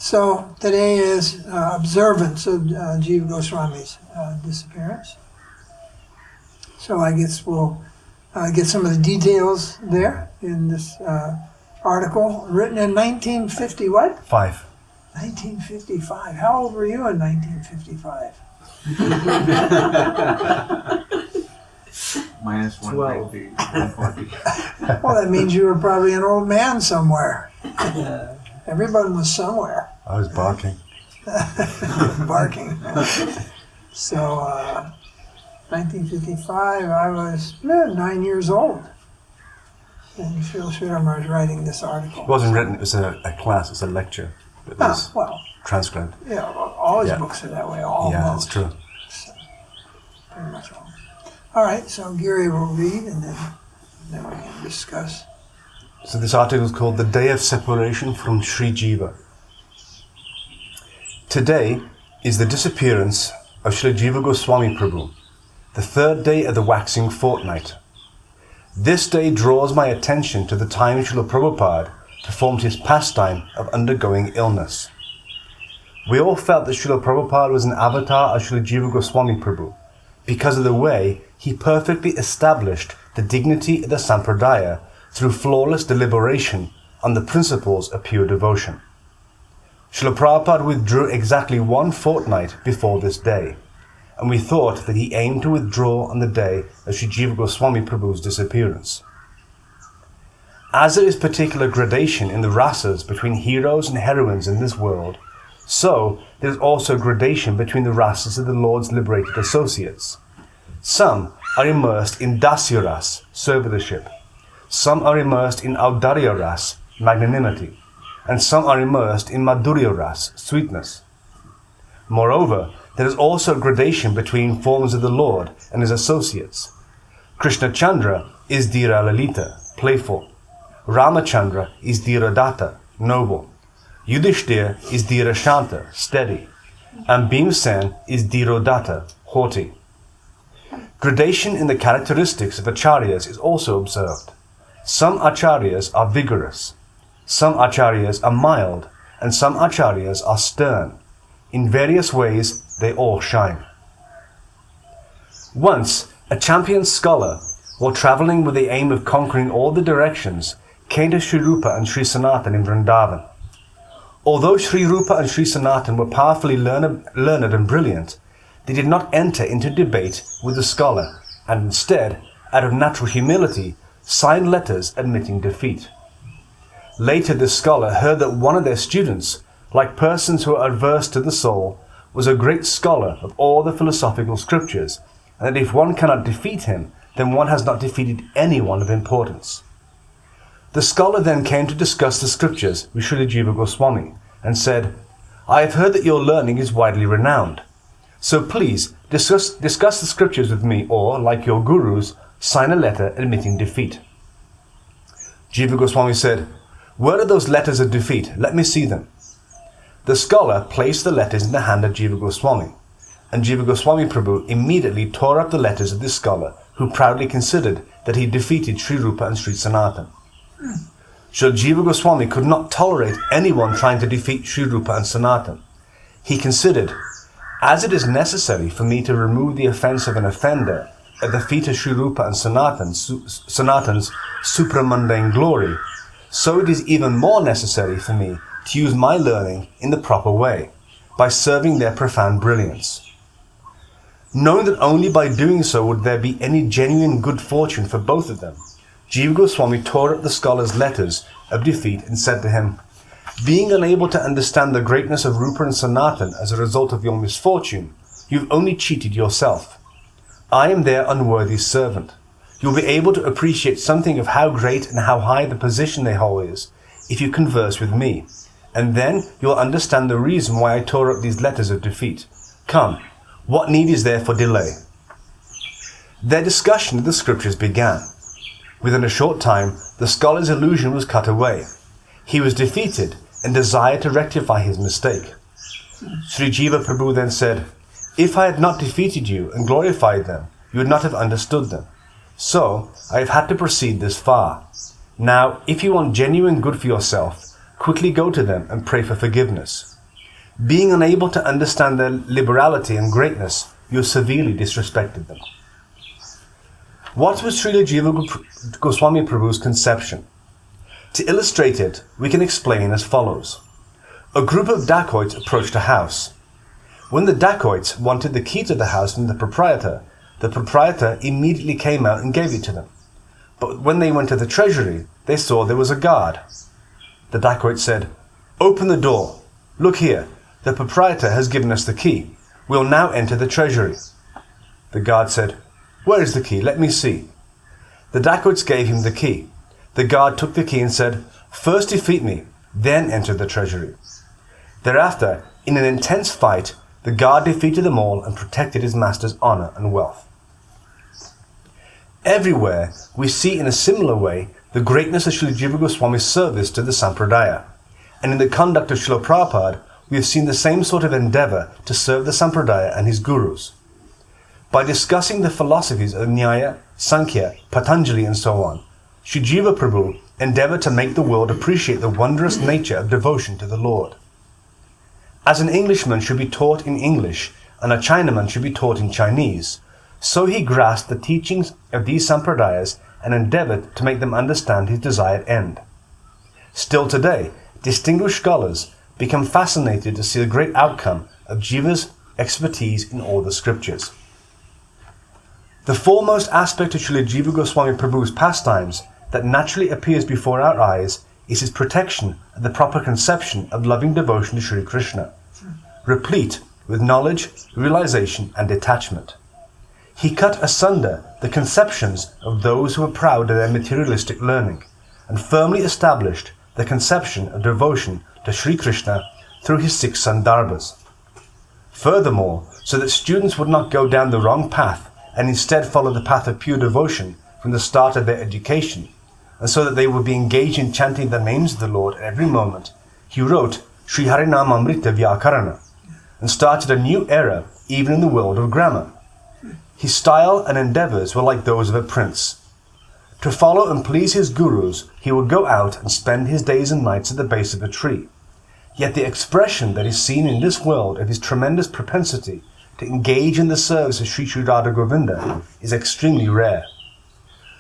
So today is observance of Jiva Goswami's disappearance. So I guess we'll get some of the details there in this article written in 1950 what? 1955. How old were you in 1955? Minus 150, 140. Well, that means you were probably an old man somewhere. Everyone was somewhere. I was barking. Barking. So, 1955, I was 9 years old. And Śrīla Śrīdhara Mahārāja was writing this article. It wasn't written, it was a class, it was a lecture. It was well, transcribed. yeah, all his books are that way, almost. Yeah, that's true. So, pretty much all. All right, so Giri will read, and then we can discuss. So this article is called The Day of Separation from Śrī Jīva. Today is the disappearance of Śrī Jīva Gosvāmī Prabhu, the third day of the waxing fortnight. This day draws my attention to the time Śrīla Prabhupāda performed his pastime of undergoing illness. We all felt that Śrīla Prabhupāda was an avatar of Śrī Jīva Gosvāmī Prabhu because of the way he perfectly established the dignity of the Sampradaya through flawless deliberation on the principles of pure devotion. Śrīla Prabhupāda withdrew exactly 1 fortnight before this day, and we thought that he aimed to withdraw on the day of Śrī Jīva Gosvāmī Prabhu's disappearance. As there is particular gradation in the rasas between heroes and heroines in this world, so there is also gradation between the rasas of the Lord's liberated associates. Some are immersed in dasya ras, servitorship. Some are immersed in audarya ras, magnanimity. And some are immersed in madhurya ras, sweetness. Moreover, there is also gradation between forms of the Lord and his associates. Kṛṣṇa Chandra is Dhira Lalita, playful. Ramachandra is Dhira Datta, noble. Yudhishthira is Dhira Shanta, steady. And Bhimsen is Dhiro Datta, haughty. Gradation in the characteristics of acharyas is also observed. Some acharyas are vigorous, some acharyas are mild, and some acharyas are stern. In various ways, they all shine. Once, a champion scholar, while travelling with the aim of conquering all the directions, came to Śrī Rupa and Śrī Sanatan in Vrindavan. Although Śrī Rupa and Śrī Sanatan were powerfully learned and brilliant, they did not enter into debate with the scholar, and instead, out of natural humility, signed letters admitting defeat. Later, the scholar heard that one of their students, like persons who are adverse to the soul, was a great scholar of all the philosophical scriptures, and that if one cannot defeat him, then one has not defeated anyone of importance. The scholar then came to discuss the scriptures with Śrīla Jīva Gosvāmī, and said, "I have heard that your learning is widely renowned. So please, discuss the scriptures with me, or, like your gurus, sign a letter admitting defeat." Jīva Gosvāmī said, "Where are those letters of defeat? Let me see them." The scholar placed the letters in the hand of Jīva Gosvāmī, and Jīva Gosvāmī Prabhu immediately tore up the letters of this scholar, who proudly considered that he defeated Śrī Rupa and Śrī Sanatan. Śrīla Jīva Gosvāmī could not tolerate anyone trying to defeat Śrī Rupa and Sanatan. He considered, as it is necessary for me to remove the offence of an offender at the feet of Śrī Rupa and Sanatan's supramundane glory, so it is even more necessary for me to use my learning in the proper way, by serving their profound brilliance. Knowing that only by doing so would there be any genuine good fortune for both of them, Jīva Gosvāmī tore up the scholar's letters of defeat and said to him, "Being unable to understand the greatness of Rupa and Sanatan as a result of your misfortune, you've only cheated yourself. I am their unworthy servant. You'll be able to appreciate something of how great and how high the position they hold is if you converse with me, and then you'll understand the reason why I tore up these letters of defeat. Come, what need is there for delay?" Their discussion of the scriptures began. Within a short time, the scholar's illusion was cut away. He was defeated and desired to rectify his mistake. Śrī Jīva Prabhu then said, "If I had not defeated you and glorified them, you would not have understood them. So, I have had to proceed this far. Now, if you want genuine good for yourself, quickly go to them and pray for forgiveness. Being unable to understand their liberality and greatness, you have severely disrespected them. What was Śrīla Jīva Gosvāmī Prabhu's conception? To illustrate it, we can explain as follows. A group of dacoits approached a house. When the dacoits wanted the key to the house from the proprietor immediately came out and gave it to them. But when they went to the treasury, they saw there was a guard. The dacoit said, "Open the door. Look here, the proprietor has given us the key. We'll now enter the treasury." The guard said, "Where is the key? Let me see." The dacoits gave him the key. The guard took the key and said, "First defeat me, then enter the treasury." Thereafter, in an intense fight, the guard defeated them all and protected his master's honor and wealth. Everywhere, we see in a similar way the greatness of Śrī Jīva Gosvāmi's service to the Sampradaya. And in the conduct of Śrīla Prabhupāda, we have seen the same sort of endeavor to serve the Sampradaya and his gurus. By discussing the philosophies of Nyaya, Sankhya, Patanjali and so on, Śrī Jīva Prabhu endeavored to make the world appreciate the wondrous nature of devotion to the Lord. As an Englishman should be taught in English and a Chinaman should be taught in Chinese, so he grasped the teachings of these Sampradayas and endeavored to make them understand his desired end. Still today, distinguished scholars become fascinated to see the great outcome of Jiva's expertise in all the scriptures. The foremost aspect of Śrīla Jīva Gosvāmī Prabhu's pastimes that naturally appears before our eyes is his protection of the proper conception of loving devotion to Śrī Kṛṣṇa, replete with knowledge, realization and detachment. He cut asunder the conceptions of those who were proud of their materialistic learning and firmly established the conception of devotion to Śrī Kṛṣṇa through his 6 sandarbhas. Furthermore, so that students would not go down the wrong path and instead follow the path of pure devotion from the start of their education, and so that they would be engaged in chanting the names of the Lord at every moment, he wrote Sri Harinamamrita Vyakarana and started a new era even in the world of grammar. His style and endeavors were like those of a prince. To follow and please his gurus, he would go out and spend his days and nights at the base of a tree. Yet the expression that is seen in this world of his tremendous propensity to engage in the service of Sri Radha Govinda is extremely rare.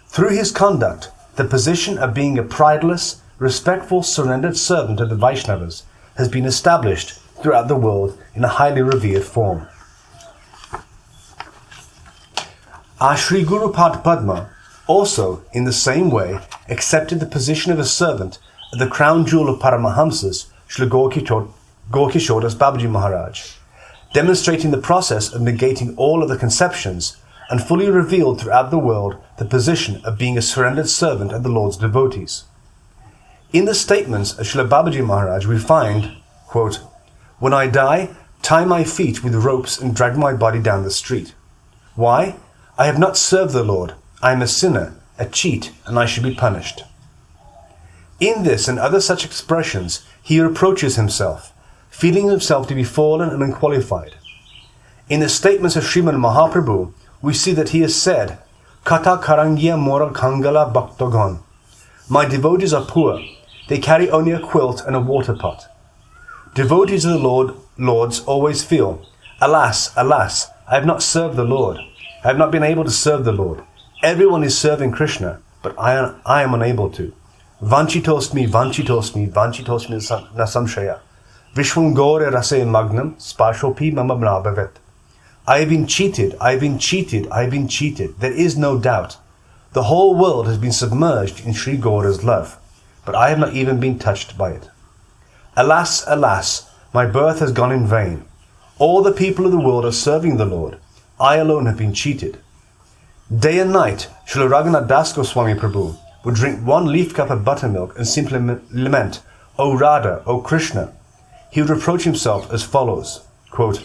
Through his conduct, the position of being a prideless, respectful, surrendered servant of the Vaishnavas has been established throughout the world in a highly revered form. Our Sri Guru Padma also, in the same way, accepted the position of a servant of the crown jewel of Paramahamsas, Srila Gaur-Kishoras Babaji Maharaj, demonstrating the process of negating all of the conceptions and fully revealed throughout the world the position of being a surrendered servant of the Lord's devotees. In the statements of Srila Babaji Maharaj we find, quote, "When I die, tie my feet with ropes and drag my body down the street. Why? I have not served the Lord. I am a sinner, a cheat, and I should be punished." In this and other such expressions, he reproaches himself, feeling himself to be fallen and unqualified. In the statements of Srimad Mahaprabhu, we see that he has said, "Kata karangya mora kangala bhaktogon." My devotees are poor. They carry only a quilt and a water pot. Devotees of the Lord's always feel, "Alas, alas, I have not served the Lord. I have not been able to serve the Lord. Everyone is serving Kṛṣṇa, but I am unable to. Vanchitosmi, vanchitosmi, vanchitosmi nasamshaya. Vishwam gore rase magnam, spashopi mama bhavet. I have been cheated, I have been cheated, I have been cheated. There is no doubt. The whole world has been submerged in Sri Gaura's love, but I have not even been touched by it. Alas, alas, my birth has gone in vain. All the people of the world are serving the Lord. I alone have been cheated." Day and night, Srila Raghunath Das Goswami Prabhu would drink 1 leaf cup of buttermilk and simply lament, "O Radha, O Kṛṣṇa." He would reproach himself as follows, quote,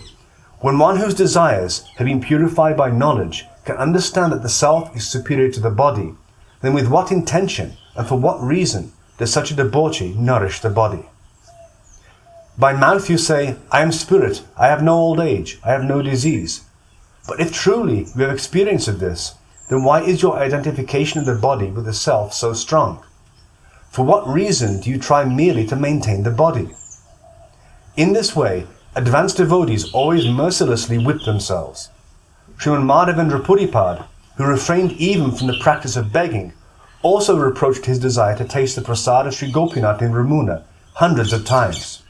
"When one whose desires have been purified by knowledge can understand that the self is superior to the body, then with what intention and for what reason does such a debauchee nourish the body? By mouth you say, 'I am spirit, I have no old age, I have no disease.' But if truly you have experience of this, then why is your identification of the body with the self so strong? For what reason do you try merely to maintain the body? In this way, Advanced devotees always mercilessly whip themselves. Srimad Madhavendra Puripad, who refrained even from the practice of begging, also reproached his desire to taste the prasad of Sri Gopinath in Ramuna hundreds of times.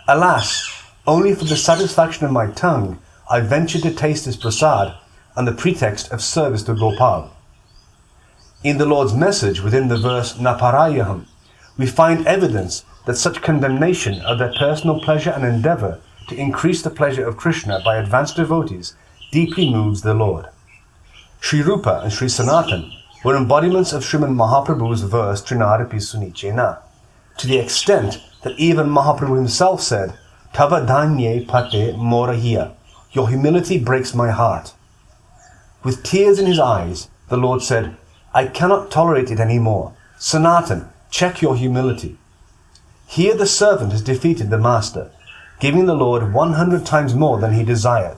Alas, only for the satisfaction of my tongue, I ventured to taste this prasad on the pretext of service to Gopal. In the Lord's message within the verse Naparayaham, we find evidence that such condemnation of their personal pleasure and endeavor to increase the pleasure of Kṛṣṇa by advanced devotees deeply moves the Lord. Sri Rupa and Sri Sanatan were embodiments of Srimad Mahaprabhu's verse Trinadapi Sunichena, to the extent that even Mahaprabhu himself said, Tava dhanye pate morahiya, your humility breaks my heart. With tears in his eyes, the Lord said, I cannot tolerate it any more. Sanatan, check your humility. Here the servant has defeated the master, giving the Lord 100 times more than he desired.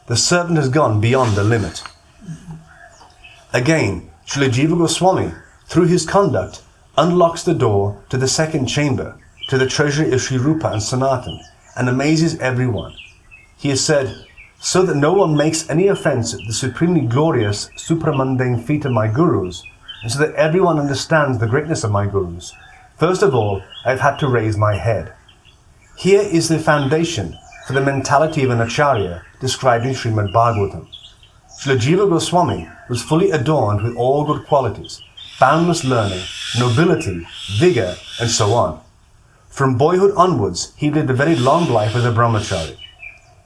The servant has gone beyond the limit. Again, Śrīla Jīva Gosvāmī, through his conduct, unlocks the door to the second chamber, to the treasury of Sri Rupa and Sanatan, and amazes everyone. He has said, so that no one makes any offense at the supremely glorious, supramundane feet of my gurus, and so that everyone understands the greatness of my gurus, first of all, I have had to raise my head. Here is the foundation for the mentality of an āśraya described in Srimad Bhagavatam. Śrīla Jīva Gosvāmī was fully adorned with all good qualities, boundless learning, nobility, vigor, and so on. From boyhood onwards, he lived a very long life as a brahmachari.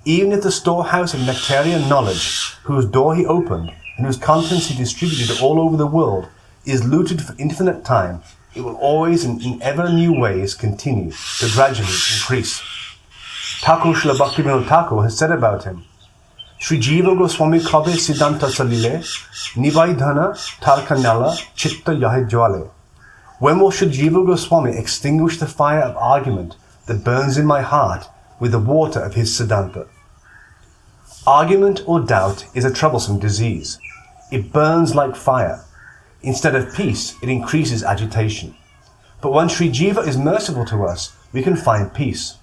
Even if the storehouse of nectarian knowledge, whose door he opened and whose contents he distributed all over the world, is looted for infinite time, it will always and in ever new ways continue to gradually increase. Ṭhākura Śrīla Bhaktivinoda has said about him, Śrī Jīva Gosvāmī Kabe Siddhanta Salile, Nivaidhana Ṭhākanyala Chitta Yahe Jwale. When will Śrī Jīva Gosvāmī extinguish the fire of argument that burns in my heart with the water of his Siddhanta? Argument or doubt is a troublesome disease. It burns like fire. Instead of peace, it increases agitation. But when Śrī Jīva is merciful to us, we can find peace.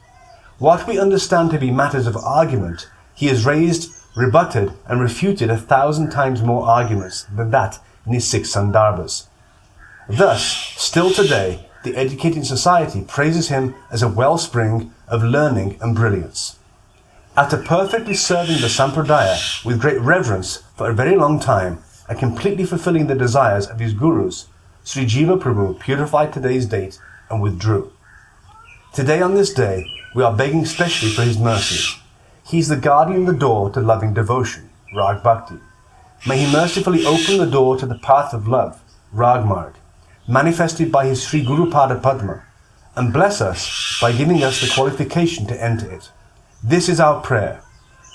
What we understand to be matters of argument, he has raised, rebutted, and refuted 1,000 times more arguments than that in his 6 Sandarbhas. Thus, still today, the educating society praises him as a wellspring of learning and brilliance. After perfectly serving the Sampradaya with great reverence for a very long time, and completely fulfilling the desires of his gurus, Śrī Jīva Prabhu purified today's date and withdrew. Today on this day, we are begging specially for his mercy. He is the guardian of the door to loving devotion, Rag Bhakti. May he mercifully open the door to the path of love, Rag Marg, manifested by his Sri Gurupada Padma, and bless us by giving us the qualification to enter it. This is our prayer.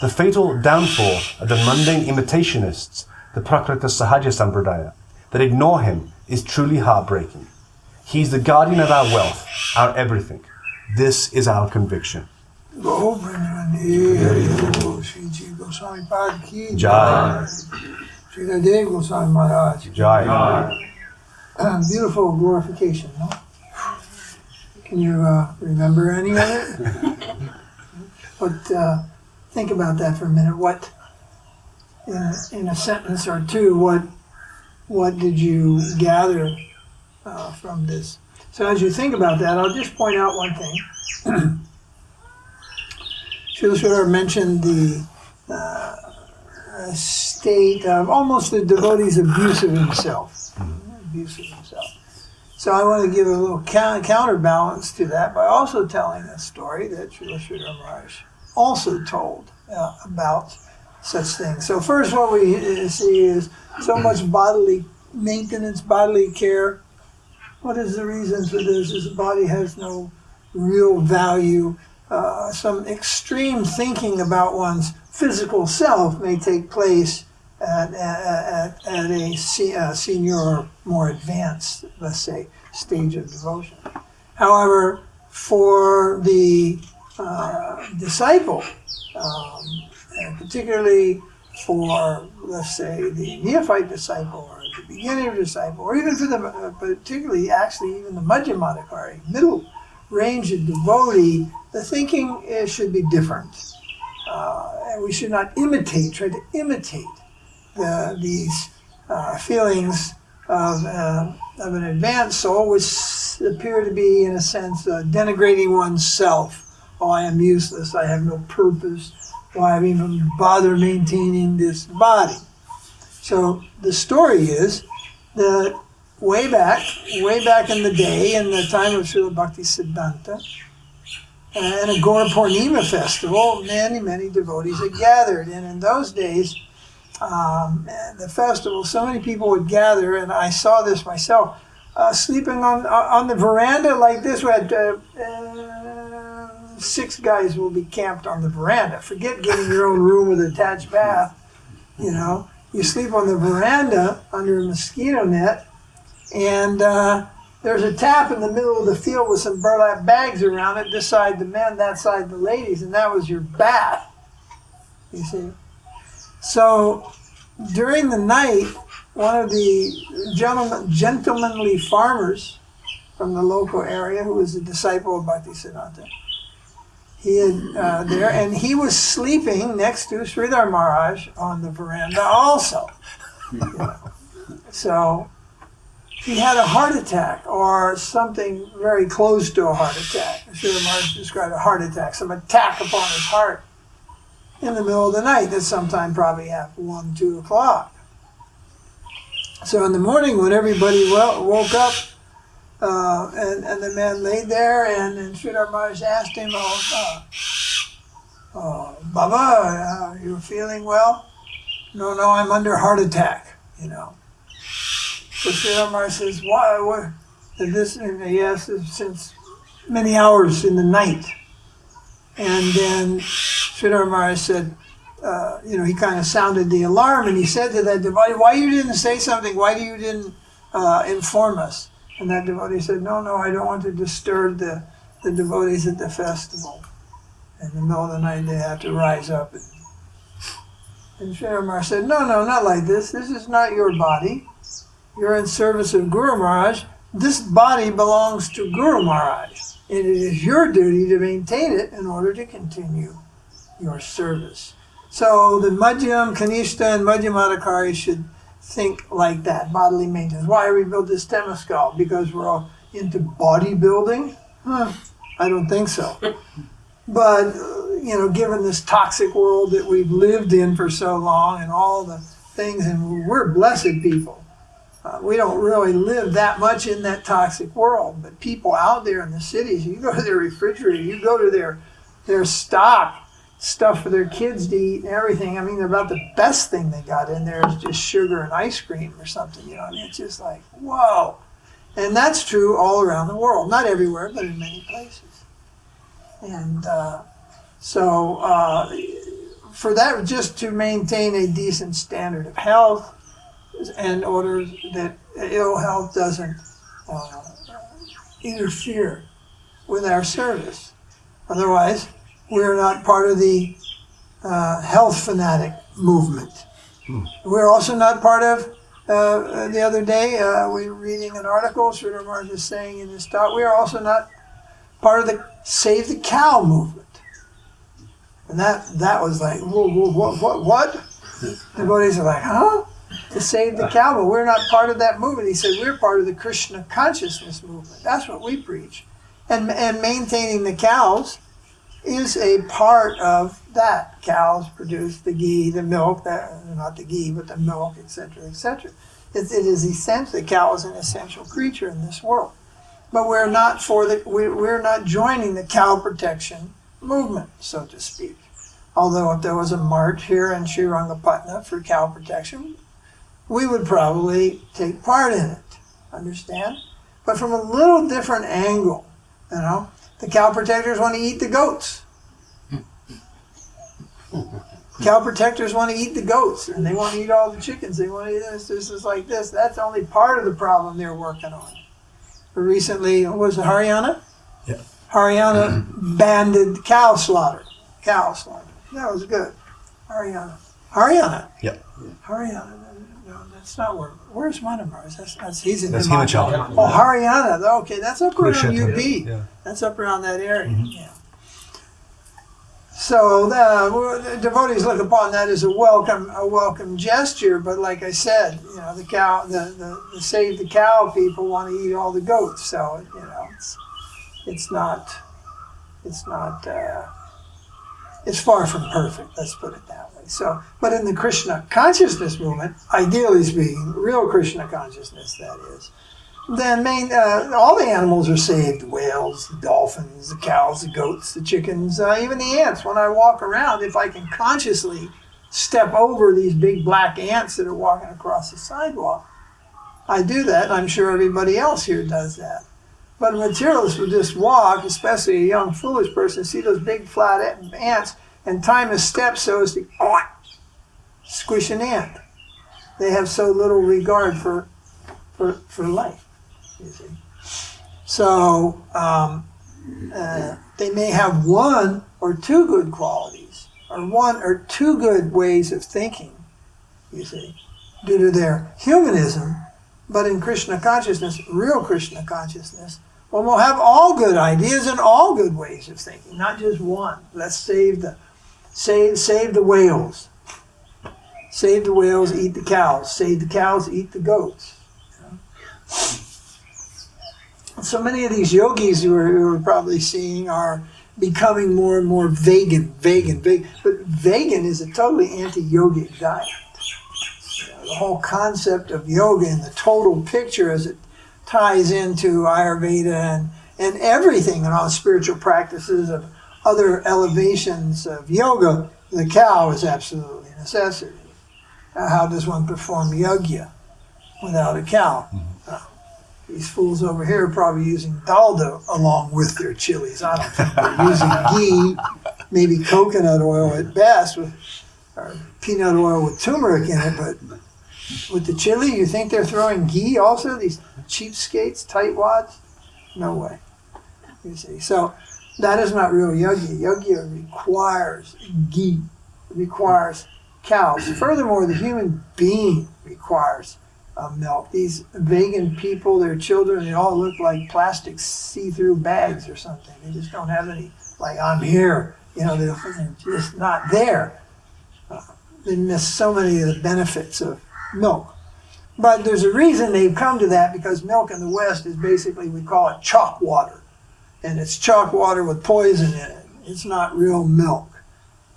The fatal downfall of the mundane imitationists, the Prakrita Sahaja Sampradaya, that ignore him is truly heartbreaking. He is the guardian of our wealth, our everything. This is our conviction. Go, Śrī Jīva Gosvāmī Prabhu ki Jai. Śrīla Gosvāmī Mahārāja. Jai. Beautiful glorification, no? Can you remember any of it? But think about that for a minute. What, in a sentence or two, what did you gather from this? So as you think about that, I'll just point out one thing. Śrīla Śrīdhara mentioned the state of almost the devotee's abuse of himself. So I want to give a little counterbalance to that by also telling a story that Śrīla Śrīdhara Mahārāja also told about such things. So first what we see is so much bodily maintenance, bodily care. What is the reason for this? Is the body has no real value. Some extreme thinking about one's physical self may take place at a senior or more advanced, let's say, stage of devotion. However, for the disciple, and particularly for, let's say, the neophyte disciple or the beginner disciple, or even for the, particularly actually even the Madhyamadikari, middle range of devotee, the thinking should be different. And we should not try to imitate these feelings of an advanced soul, which appear to be, in a sense, denigrating oneself. Oh, I am useless, I have no purpose, why I even bother maintaining this body. So the story is that way back in the day, in the time of Srila Bhaktisiddhanta, and a Gaura Purnima festival, many devotees had gathered. And in those days, the festival, so many people would gather, and I saw this myself, sleeping on the veranda like this. We had 6 guys will be camped on the veranda. Forget getting your own room with attached bath. You sleep on the veranda under a mosquito net, and there's a tap in the middle of the field with some burlap bags around it, this side the men, that side the ladies, and that was your bath, you see. So during the night, one of the gentlemanly farmers from the local area, who was a disciple of Bhaktisiddhanta, he had there, and he was sleeping next to Śrīdhara Mahārāja on the veranda also. So he had a heart attack, or something very close to a heart attack. Śrīdhara Mahārāja described a heart attack, some attack upon his heart in the middle of the night. That's sometime probably at 1, 2 o'clock. So in the morning, when everybody woke up, and the man laid there, and then Śrīdhara Mahārāja asked him, Baba, you feeling well? No, I'm under heart attack, So Śrīdhara Mahārāja says, why? Yes, since many hours in the night. And then Śrīdhara Mahārāja said, he kind of sounded the alarm, and he said to that devotee, why you didn't say something? Why you didn't inform us? And that devotee said, no, I don't want to disturb the devotees at the festival. In the middle of the night, they have to rise up. And Śrīdhara Mahārāja said, no, not like this. This is not your body. You're in service of Guru Maharaj. This body belongs to Guru Maharaj. And it is your duty to maintain it in order to continue your service. So the Madhyam, Kanishta, and Madhyamadhikari should think like that, bodily maintenance. Why we built this temescal? Because we're all into bodybuilding? I don't think so. But, given this toxic world that we've lived in for so long and all the things, and we're blessed people. We don't really live that much in that toxic world. But people out there in the cities, you go to their refrigerator, you go to their stuff for their kids to eat and everything. I mean, about the best thing they got in there is just sugar and ice cream or something. It's just like, whoa. And that's true all around the world. Not everywhere, but in many places. And for that, just to maintain a decent standard of health, in order that ill health doesn't interfere with our service. Otherwise, we're not part of the health fanatic movement. We're also not part of, the other day, we were reading an article, Śrīdhara Mahārāja is saying in his talk, we are also not part of the Save the Cow movement. And that was like, what? The devotees are like, huh? To save the cow, but we're not part of that movement. He said, we're part of the Kṛṣṇa consciousness movement. That's what we preach. And maintaining the cows is a part of that. Cows produce the ghee, the milk, not the ghee, but the milk, etc., etc. It is essential. The cow is an essential creature in this world. But we're not joining the cow protection movement, so to speak. Although if there was a march here in Srirangapatna for cow protection, we would probably take part in it, understand? But from a little different angle, the cow protectors want to eat the goats. Cow protectors want to eat the goats, and they want to eat all the chickens. They want to eat this is like this. That's only part of the problem they're working on. Recently, was it Haryana? Yeah. Haryana banned cow slaughter. That was good. Haryana. Yep. Haryana. that's not where's Manamars? He's in That's Himachal. Himachal. Oh, Haryana. Okay, that's up around Kurukshetra, UP. yeah. That's up around that area. Yeah. So the devotees look upon that as a welcome gesture. But like I said, the cow, the save the cow people want to eat all the goats. So it's far from perfect. Let's put it that way. So, but in the Kṛṣṇa consciousness movement, ideally speaking, real Kṛṣṇa consciousness, that is, then all the animals are saved: the whales, the dolphins, the cows, the goats, the chickens, even the ants. When I walk around, if I can consciously step over these big black ants that are walking across the sidewalk, I do that, and I'm sure everybody else here does that. But a materialist would just walk, especially a young foolish person, see those big flat ants and time a step so as to squish an ant. They have so little regard for life, you see. So they may have one or two good qualities, or one or two good ways of thinking, you see, due to their humanism. But in Kṛṣṇa consciousness, real Kṛṣṇa consciousness, we'll have all good ideas and all good ways of thinking, not just one. Let's save the whales. Save the whales, eat the cows. Save the cows, eat the goats. So many of these yogis who are probably seeing are becoming more and more vegan. But vegan is a totally anti-yogic diet. The whole concept of yoga and the total picture as it ties into Ayurveda and everything and all spiritual practices of other elevations of yoga, the cow is absolutely a necessity. How does one perform yajna without a cow? These fools over here are probably using dalda along with their chilies. I don't think they're using ghee, maybe coconut oil at best, or peanut oil with turmeric in it, but with the chili, you think they're throwing ghee also? These cheapskates, tightwads? No way. You see. So that is not real yajna. Yajna requires ghee. It requires cows. Furthermore, the human being requires milk. These vegan people, their children, they all look like plastic see-through bags or something. They just don't have any, like, I'm here. They're just not there. They miss so many of the benefits of milk. But there's a reason they've come to that, because milk in the West is basically, we call it chalk water. And it's chalk water with poison in it. It's not real milk.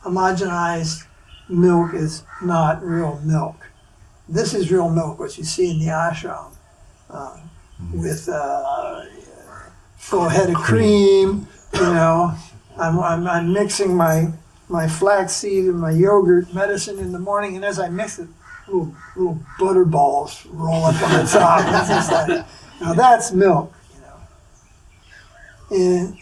Homogenized milk is not real milk. This is real milk, what you see in the ashram, with full head of cream. I'm mixing my flaxseed and my yogurt medicine in the morning, and as I mix it, little butter balls roll up on the top. Now that's milk. In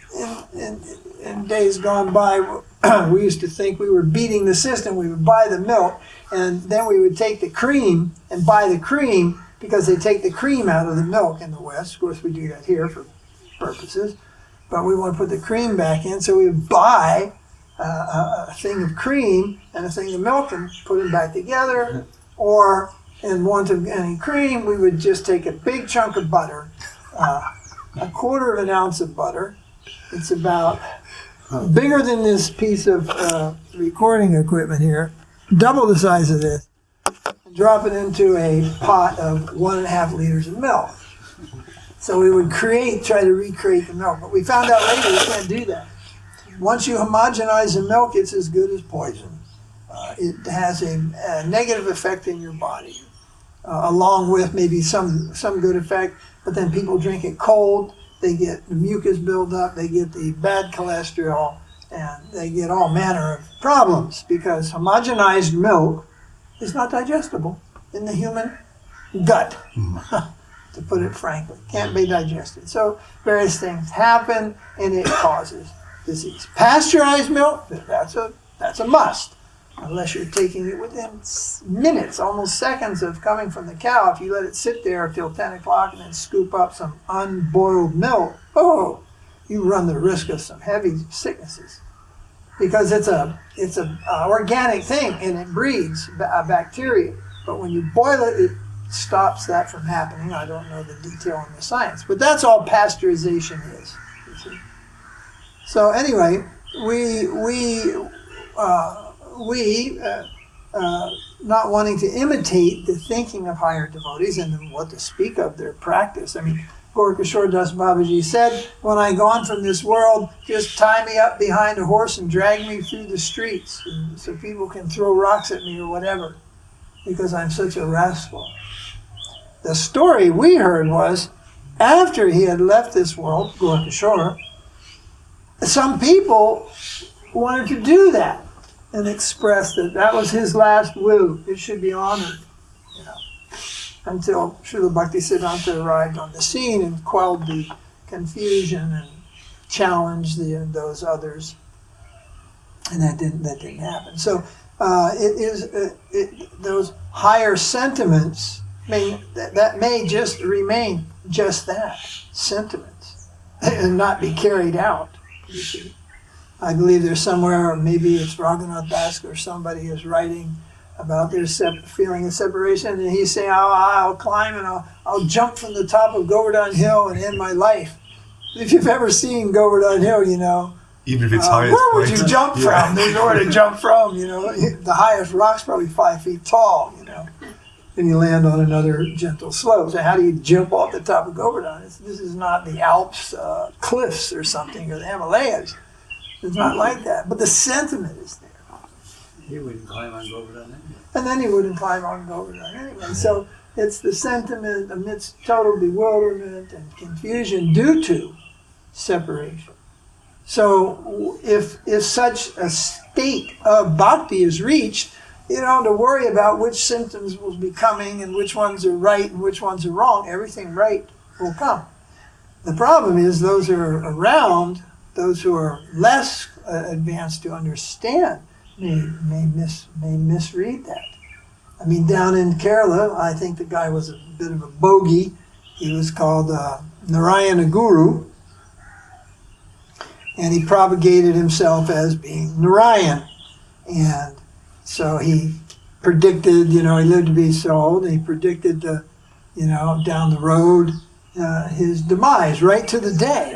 days gone by, we used to think we were beating the system. We would buy the milk, and then we would take the cream and buy the cream, because they take the cream out of the milk in the West. Of course, we do that here for purposes, but we want to put the cream back in, so we would buy a thing of cream and a thing of milk and put them back together. Or, in want of any cream, we would just take a big chunk of butter, a quarter of an ounce of butter. It's about bigger than this piece of recording equipment here, double the size of this, and drop it into a pot of 1.5 liters of milk. So we would try to recreate the milk, but we found out later you can't do that. Once you homogenize the milk, it's as good as poison. It has a negative effect in your body, along with maybe some good effect, but then people drink it cold, they get the mucus buildup, they get the bad cholesterol, and they get all manner of problems, because homogenized milk is not digestible in the human gut, to put it frankly. Can't be digested. So various things happen, and it causes disease. Pasteurized milk, that's a must. Unless you're taking it within minutes, almost seconds of coming from the cow. If you let it sit there till 10 o'clock and then scoop up some unboiled milk, you run the risk of some heavy sicknesses. Because it's a organic thing, and it breeds bacteria. But when you boil it, it stops that from happening. I don't know the detail in the science, but that's all pasteurization is. You see? So anyway, we not wanting to imitate the thinking of higher devotees and what to speak of their practice. I mean, Gaura Das Babaji said, when I go on from this world, just tie me up behind a horse and drag me through the streets so people can throw rocks at me or whatever, because I'm such a rascal. The story we heard was, after he had left this world, Gaura Kishore, some people wanted to do that and express that that was his last will. It should be honored, you know, until Srila Bhaktisiddhanta arrived on the scene and quelled the confusion and challenged those others, and that didn't happen. So those higher sentiments that may just remain just that, sentiments, and not be carried out. You see. I believe there's somewhere, or maybe it's Raghunath Das or somebody is writing about their feeling of separation, and he's saying, I'll climb and I'll jump from the top of Govardhan Hill and end my life. If you've ever seen Govardhan Hill, you know, even if it's high, where would you jump from? There's nowhere to jump from, you know. The highest rock's probably 5 feet tall, you know. And you land on another gentle slope. So how do you jump off the top of Govardhan? This is not the Alps cliffs or something, or the Himalayas. It's not like that. But the sentiment is there. He wouldn't climb on Govardhan anyway. And then he wouldn't climb on Govardhan anyway. So it's the sentiment amidst total bewilderment and confusion due to separation. So if such a state of bhakti is reached, you don't have to worry about which symptoms will be coming and which ones are right and which ones are wrong. Everything right will come. The problem is those who are around, those who are less advanced to understand, may misread that. I mean, down in Kerala, I think the guy was a bit of a bogey. He was called Narayana Guru, and he propagated himself as being Narayan. And so he predicted, he lived to be so old, and he predicted, down the road, his demise, right to the day.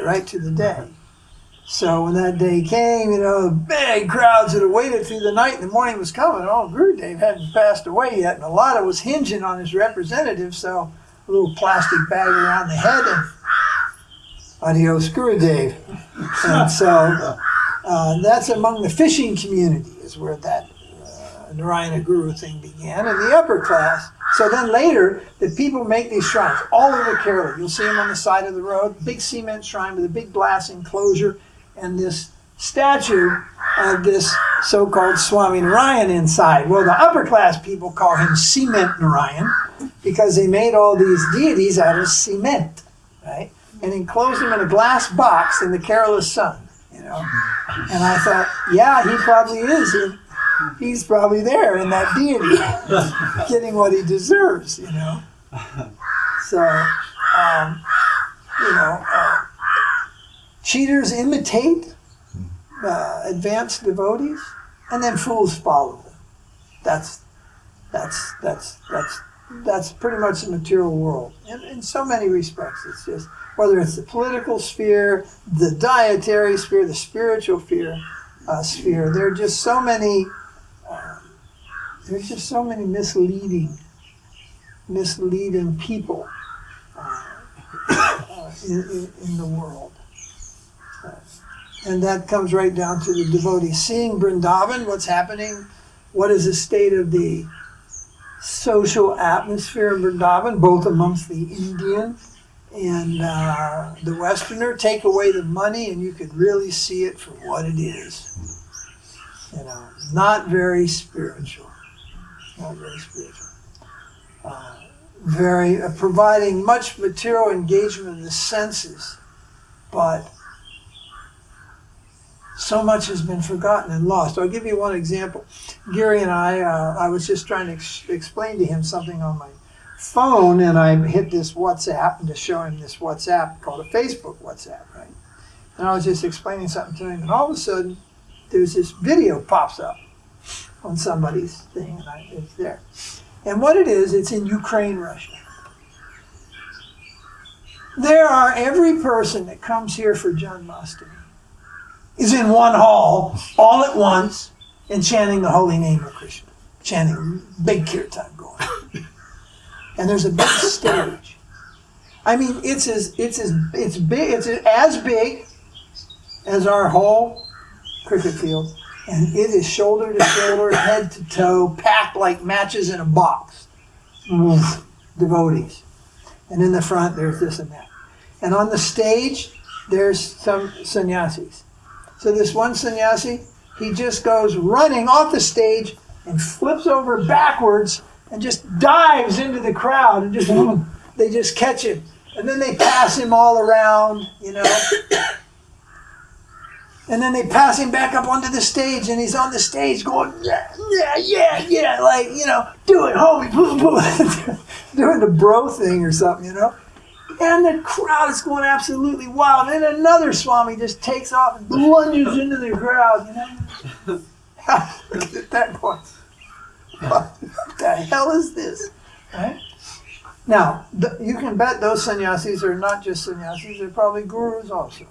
So when that day came, the big crowds that had waited through the night and the morning was coming. Oh, Gurudev hadn't passed away yet, and a lot of it was hinging on his representative, so a little plastic bag around the head, and adios, Gurudev. And so that's among the fishing community is where that Narayana Guru thing began, and the upper class. So then later, the people make these shrines all over Kerala. You'll see them on the side of the road, big cement shrine with a big glass enclosure, and this statue of this so-called Swami Narayan inside. Well, the upper class people call him Cement Narayan because they made all these deities out of cement, right? And enclosed them in a glass box in the Kerala sun, And I thought, yeah, he probably is. He's probably there in that deity, getting what he deserves, So, cheaters imitate advanced devotees, and then fools follow them. That's pretty much the material world. In so many respects, it's just whether it's the political sphere, the dietary sphere, the spiritual sphere. There are just so many. There's just so many misleading people in the world. And that comes right down to the devotees. Seeing Vrindavan, what's happening, what is the state of the social atmosphere in Vrindavan, both amongst the Indian and the Westerner. Take away the money and you could really see it for what it is. Not very spiritual. Not very spiritual. Providing much material engagement in the senses, but so much has been forgotten and lost. I'll give you one example. Giri and I was just trying to explain to him something on my phone, and I hit this WhatsApp to show him this WhatsApp called a Facebook WhatsApp, right? And I was just explaining something to him, and all of a sudden, there's this video pops up on somebody's thing, and it's there. And what it is, it's in Ukraine, Russia. Every person that comes here for Janmashtami is in one hall, all at once, and chanting the holy name of Kṛṣṇa. Chanting, big kirtan going. And there's a big stage. I mean, it's as big as our whole cricket field, and it is shoulder to shoulder, head to toe, packed like matches in a box. Devotees. And in the front, there's this and that. And on the stage, there's some sannyasis. So this one sannyasi, he just goes running off the stage and flips over backwards and just dives into the crowd and just they just catch him. And then they pass him all around, you know. And then they pass him back up onto the stage, and he's on the stage going, yeah, like, you know, do it, homie, doing the bro thing or something, you know. And the crowd is going absolutely wild. And then another Swami just takes off and plunges into the crowd, you know. At that point, what the hell is this? Right? Now, you can bet those sannyasis are not just sannyasis, they're probably gurus also.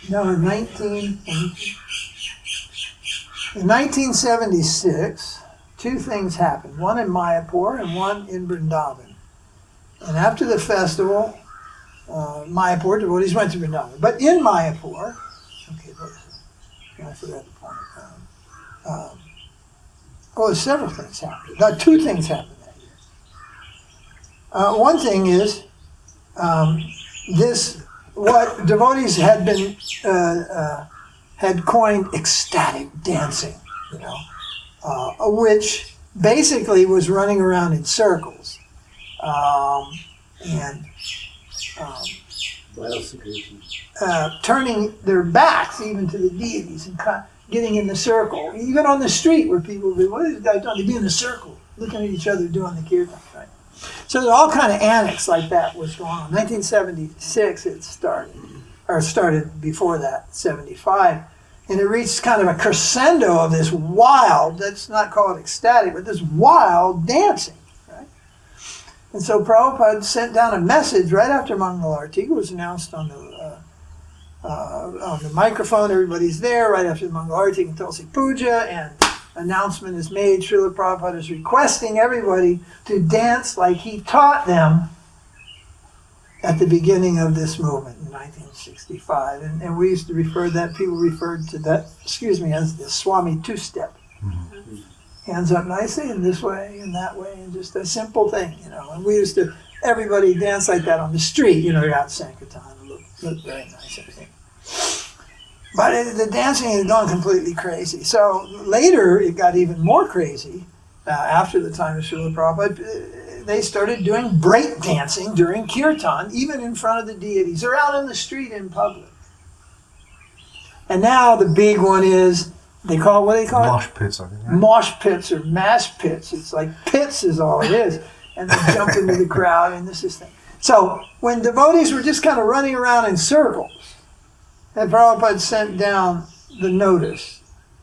Now, in 1976, two things happened. One in Mayapur and one in Vrindavan. And after the festival, Mayapur, devotees went to Vrindavan. But in Mayapur, I forgot the point. Several things happened. Two things happened that year. One thing is, what devotees had been had coined ecstatic dancing, you know, which basically was running around in circles and turning their backs even to the deities and getting in the circle, even on the street where people would be, what is this guy doing? They'd be in a circle, looking at each other doing the kirtan, right? So there's all kind of annex like that was going on. 1976 it started before that, 75. And it reached kind of a crescendo of this wild, let's not call it ecstatic, but this wild dancing, right? And so Prabhupada sent down a message right after Mangal Arati. It was announced on the microphone, everybody's there, right after the Mangal Arati and Tulsi Puja, and announcement is made. Śrīla Prabhupāda is requesting everybody to dance like he taught them at the beginning of this movement in 1965. And we used to people referred to that, as the Swami two-step. Mm-hmm. Hands up nicely in this way and that way, and just a simple thing, you know. And we used to, everybody dance like that on the street, you know, out Sankirtan, look very nice, everything. But the dancing had gone completely crazy. So later, it got even more crazy. After the time of Śrīla Prabhupada, they started doing break dancing during kirtan, even in front of the deities. They're out in the street in public. And now the big one is, what do they call it? Mosh pits, I think. Right? Mosh pits or mash pits. It's like pits is all it is. And they jump into the crowd, and this is thing. So when devotees were just kind of running around in circles, and Prabhupada sent down the notice,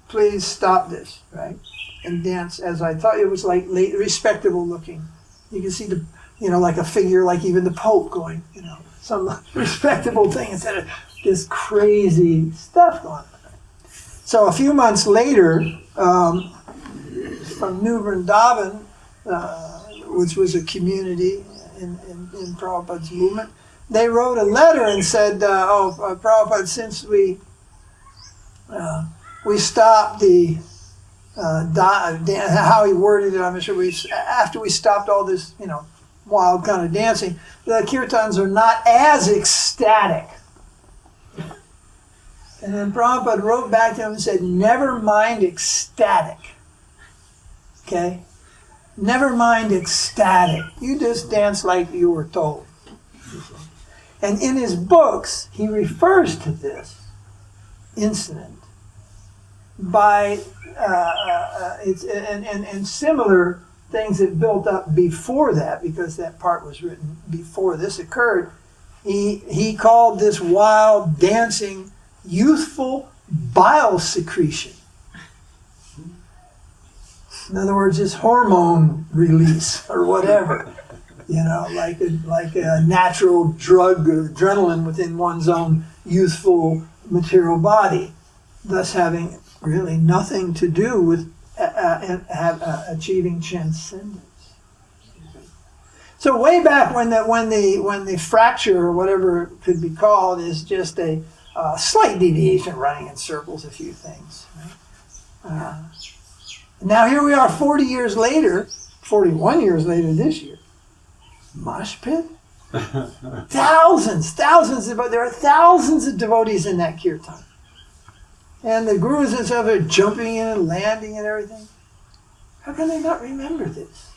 please stop this, right? And dance as I thought. It was like respectable looking. You can see like a figure, like even the Pope going, you know, some respectable thing instead of this crazy stuff going on. So a few months later, from New Vrindavan, which was a community in Prabhupada's movement, they wrote a letter and said, Prabhupada, since we stopped the, how he worded it, I'm not sure, after we stopped all this, you know, wild kind of dancing, the kirtans are not as ecstatic. And then Prabhupada wrote back to him and said, never mind ecstatic. Okay? Never mind ecstatic. You just dance like you were told. And in his books, he refers to this incident by and similar things that built up before that, because that part was written before this occurred. He called this wild dancing youthful bile secretion. In other words, it's hormone release or whatever. You know, like a natural drug, adrenaline within one's own youthful material body, thus having really nothing to do with achieving transcendence. So way back when the fracture or whatever it could be called is just a slight deviation, running in circles, a few things. Right? Now here we are 40 years later, 41 years later this year. Mosh pit? Thousands, but there are thousands of devotees in that kirtan. And the gurus and stuff are jumping in and landing and everything. How can they not remember this?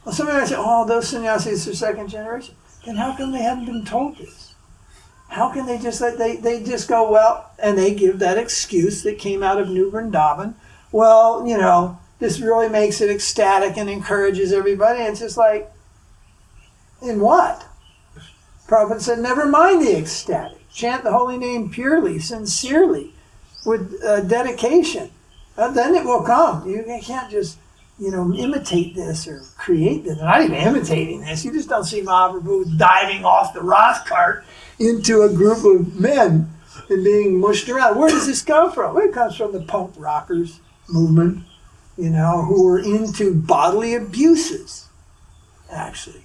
Well, somebody might say, oh, those sannyasis are second generation. Then how come they haven't been told this? How can they just they just go, well, and they give that excuse that came out of New Vrindavan. Well, you know, this really makes it ecstatic and encourages everybody. And it's just like, in what? Prabhupada said, never mind the ecstatic. Chant the holy name purely, sincerely, with dedication. Then it will come. You can't just, you know, imitate this or create this. Not even imitating this. You just don't see Mahaprabhu diving off the Roth cart into a group of men and being mushed around. Where does this come from? Well, it comes from the punk rockers movement, you know, who were into bodily abuses, actually.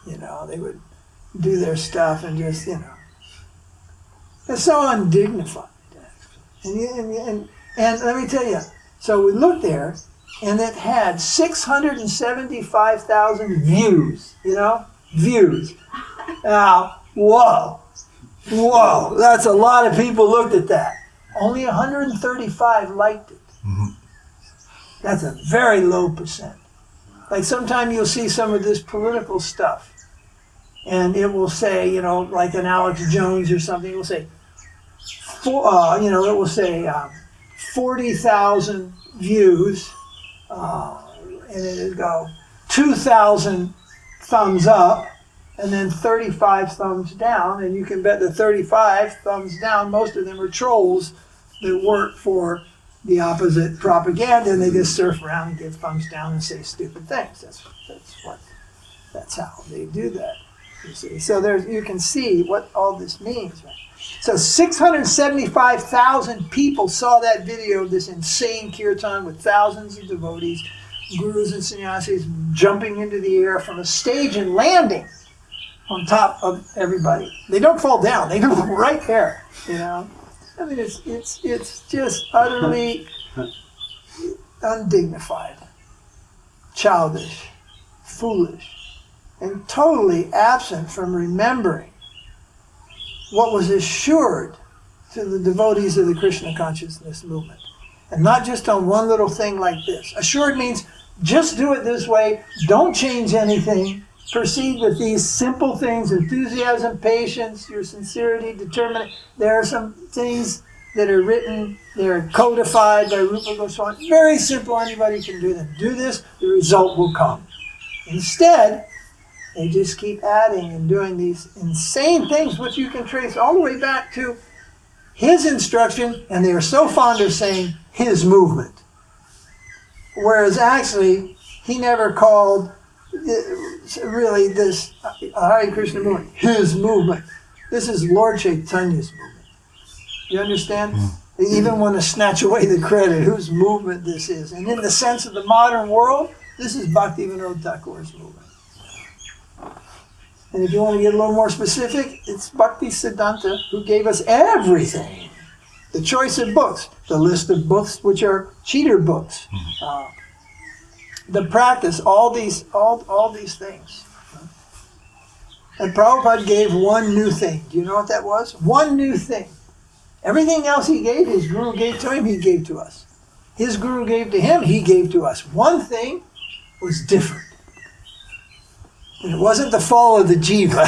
You know, they would do their stuff and just, you know. It's so undignified, actually. And let me tell you, so we looked there, and it had 675,000 views, you know, views. Now, whoa, that's a lot of people looked at that. Only 135 liked it. Mm-hmm. That's a very low percent. Like sometime you'll see some of this political stuff, and it will say, you know, like an Alex Jones or something, it will say, 40,000 views, and it'll go 2,000 thumbs up, and then 35 thumbs down, and you can bet the 35 thumbs down, most of them are trolls that work for the opposite propaganda, and they just surf around and give thumbs down and say stupid things. That's how they do that. You see, so you can see what all this means. Right? So 675,000 people saw that video of this insane kirtan with thousands of devotees, gurus and sannyasis jumping into the air from a stage and landing on top of everybody. They don't fall down; they go right there. You know. I mean, it's just utterly undignified, childish, foolish, and totally absent from remembering what was assured to the devotees of the Kṛṣṇa consciousness movement. And not just on one little thing like this. Assured means just do it this way, don't change anything, proceed with these simple things, enthusiasm, patience, your sincerity, determination. There are some things that are written, they're codified by Rupa Goswami. Very simple, anybody can do them. Do this, the result will come. Instead, they just keep adding and doing these insane things, which you can trace all the way back to his instruction, and they are so fond of saying his movement. Whereas actually, he never called really this Hare Krishna movement his movement. This is Lord Chaitanya's movement. You understand? They even want to snatch away the credit, whose movement this is. And in the sense of the modern world, this is Bhaktivinoda Ṭhākura's movement. And if you want to get a little more specific, it's Bhakti Siddhanta who gave us everything. The choice of books, the list of books which are cheater books, the practice, all these things. And Prabhupada gave one new thing. Do you know what that was? One new thing. Everything else he gave, his guru gave to him, he gave to us. His guru gave to him, he gave to us. One thing was different. And it wasn't the fall of the jiva,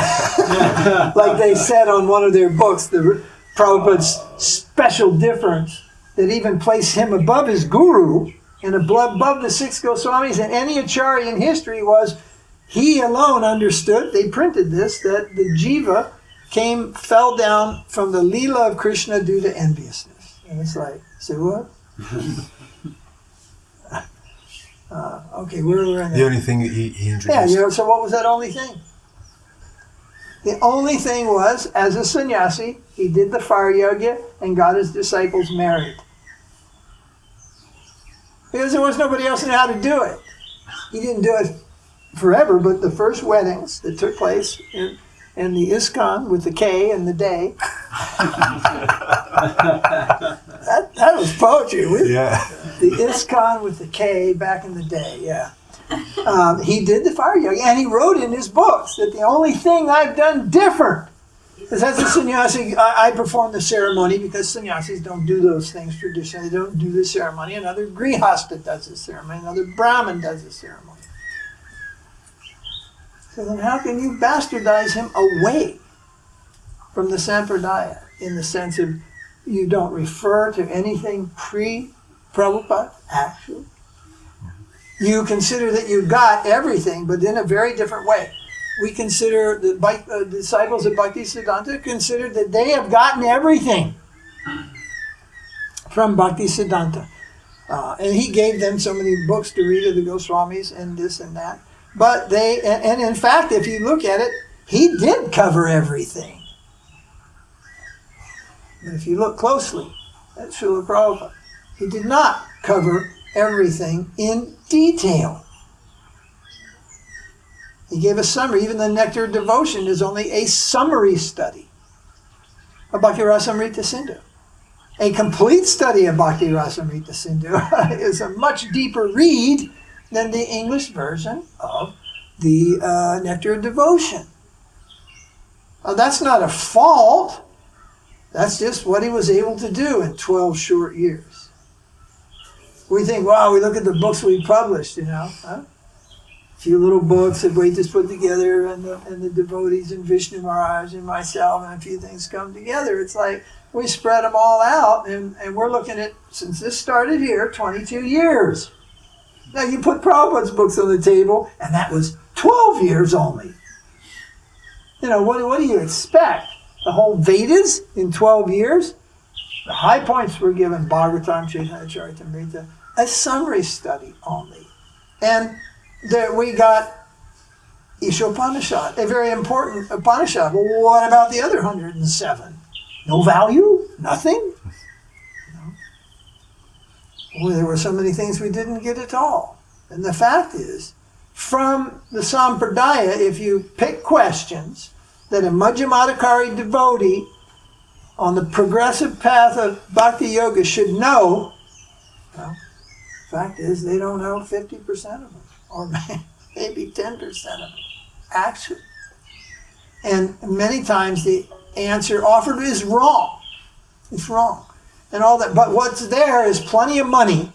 like they said on one of their books, the Prabhupada's special difference that even placed him above his guru and above the six Goswamis and any acharya in history was he alone understood, they printed this, that the jiva fell down from the līlā of Kṛṣṇa due to enviousness. And it's like, say what? Okay, where were we in The there? only thing he introduced. Yeah, so what was that only thing? The only thing was, as a sannyasi, he did the fire yajna and got his disciples married. Because there was nobody else who knew how to do it. He didn't do it forever, but the first weddings that took place in the ISKCON with the K and the day, that was poetry. Yeah. The ISKCON with the K back in the day, yeah. He did the fire yoga, and he wrote in his books that the only thing I've done different is as a sannyasi, I perform the ceremony because sannyasis don't do those things traditionally. They don't do the ceremony. Another grihasta does the ceremony. Another brahmin does the ceremony. So then how can you bastardize him away from the sampradaya in the sense of you don't refer to anything pre-Prabhupada, actually? You consider that you got everything, but in a very different way. We consider, the disciples of Bhaktisiddhanta considered that they have gotten everything from Bhaktisiddhanta. And he gave them so many books to read of the Goswamis and this and that. But and in fact, if you look at it, he did cover everything. But if you look closely at Śrīla Prabhupada, he did not cover everything in detail. He gave a summary. Even the Nectar of Devotion is only a summary study of Bhakti Rasamrita Sindhu. A complete study of Bhakti Rasamrita Sindhu is a much deeper read than the English version of the Nectar of Devotion. That's not a fault. That's just what he was able to do in 12 short years. We think, wow, we look at the books we published, a few little books that we just put together, and the devotees and Vishnu Maharaj and myself, and a few things come together. It's like we spread them all out, and we're looking at, since this started here, 22 years. Now you put Prabhupada's books on the table, and that was 12 years only. What do you expect? The whole Vedas in 12 years? The high points were given, Bhagavatam, Chaitanya Charitamrita, a summary study only. And there we got Ishopanishad, a very important Upanishad. Well, what about the other 107? No value? Nothing? Well, there were so many things we didn't get at all. And the fact is, from the Sampradaya, if you pick questions that a Madhyamadikari devotee on the progressive path of Bhakti Yoga should know, well, the fact is they don't know 50% of them, or maybe 10% of them, actually. And many times the answer offered is wrong. It's wrong. And all that. But what's there is plenty of money.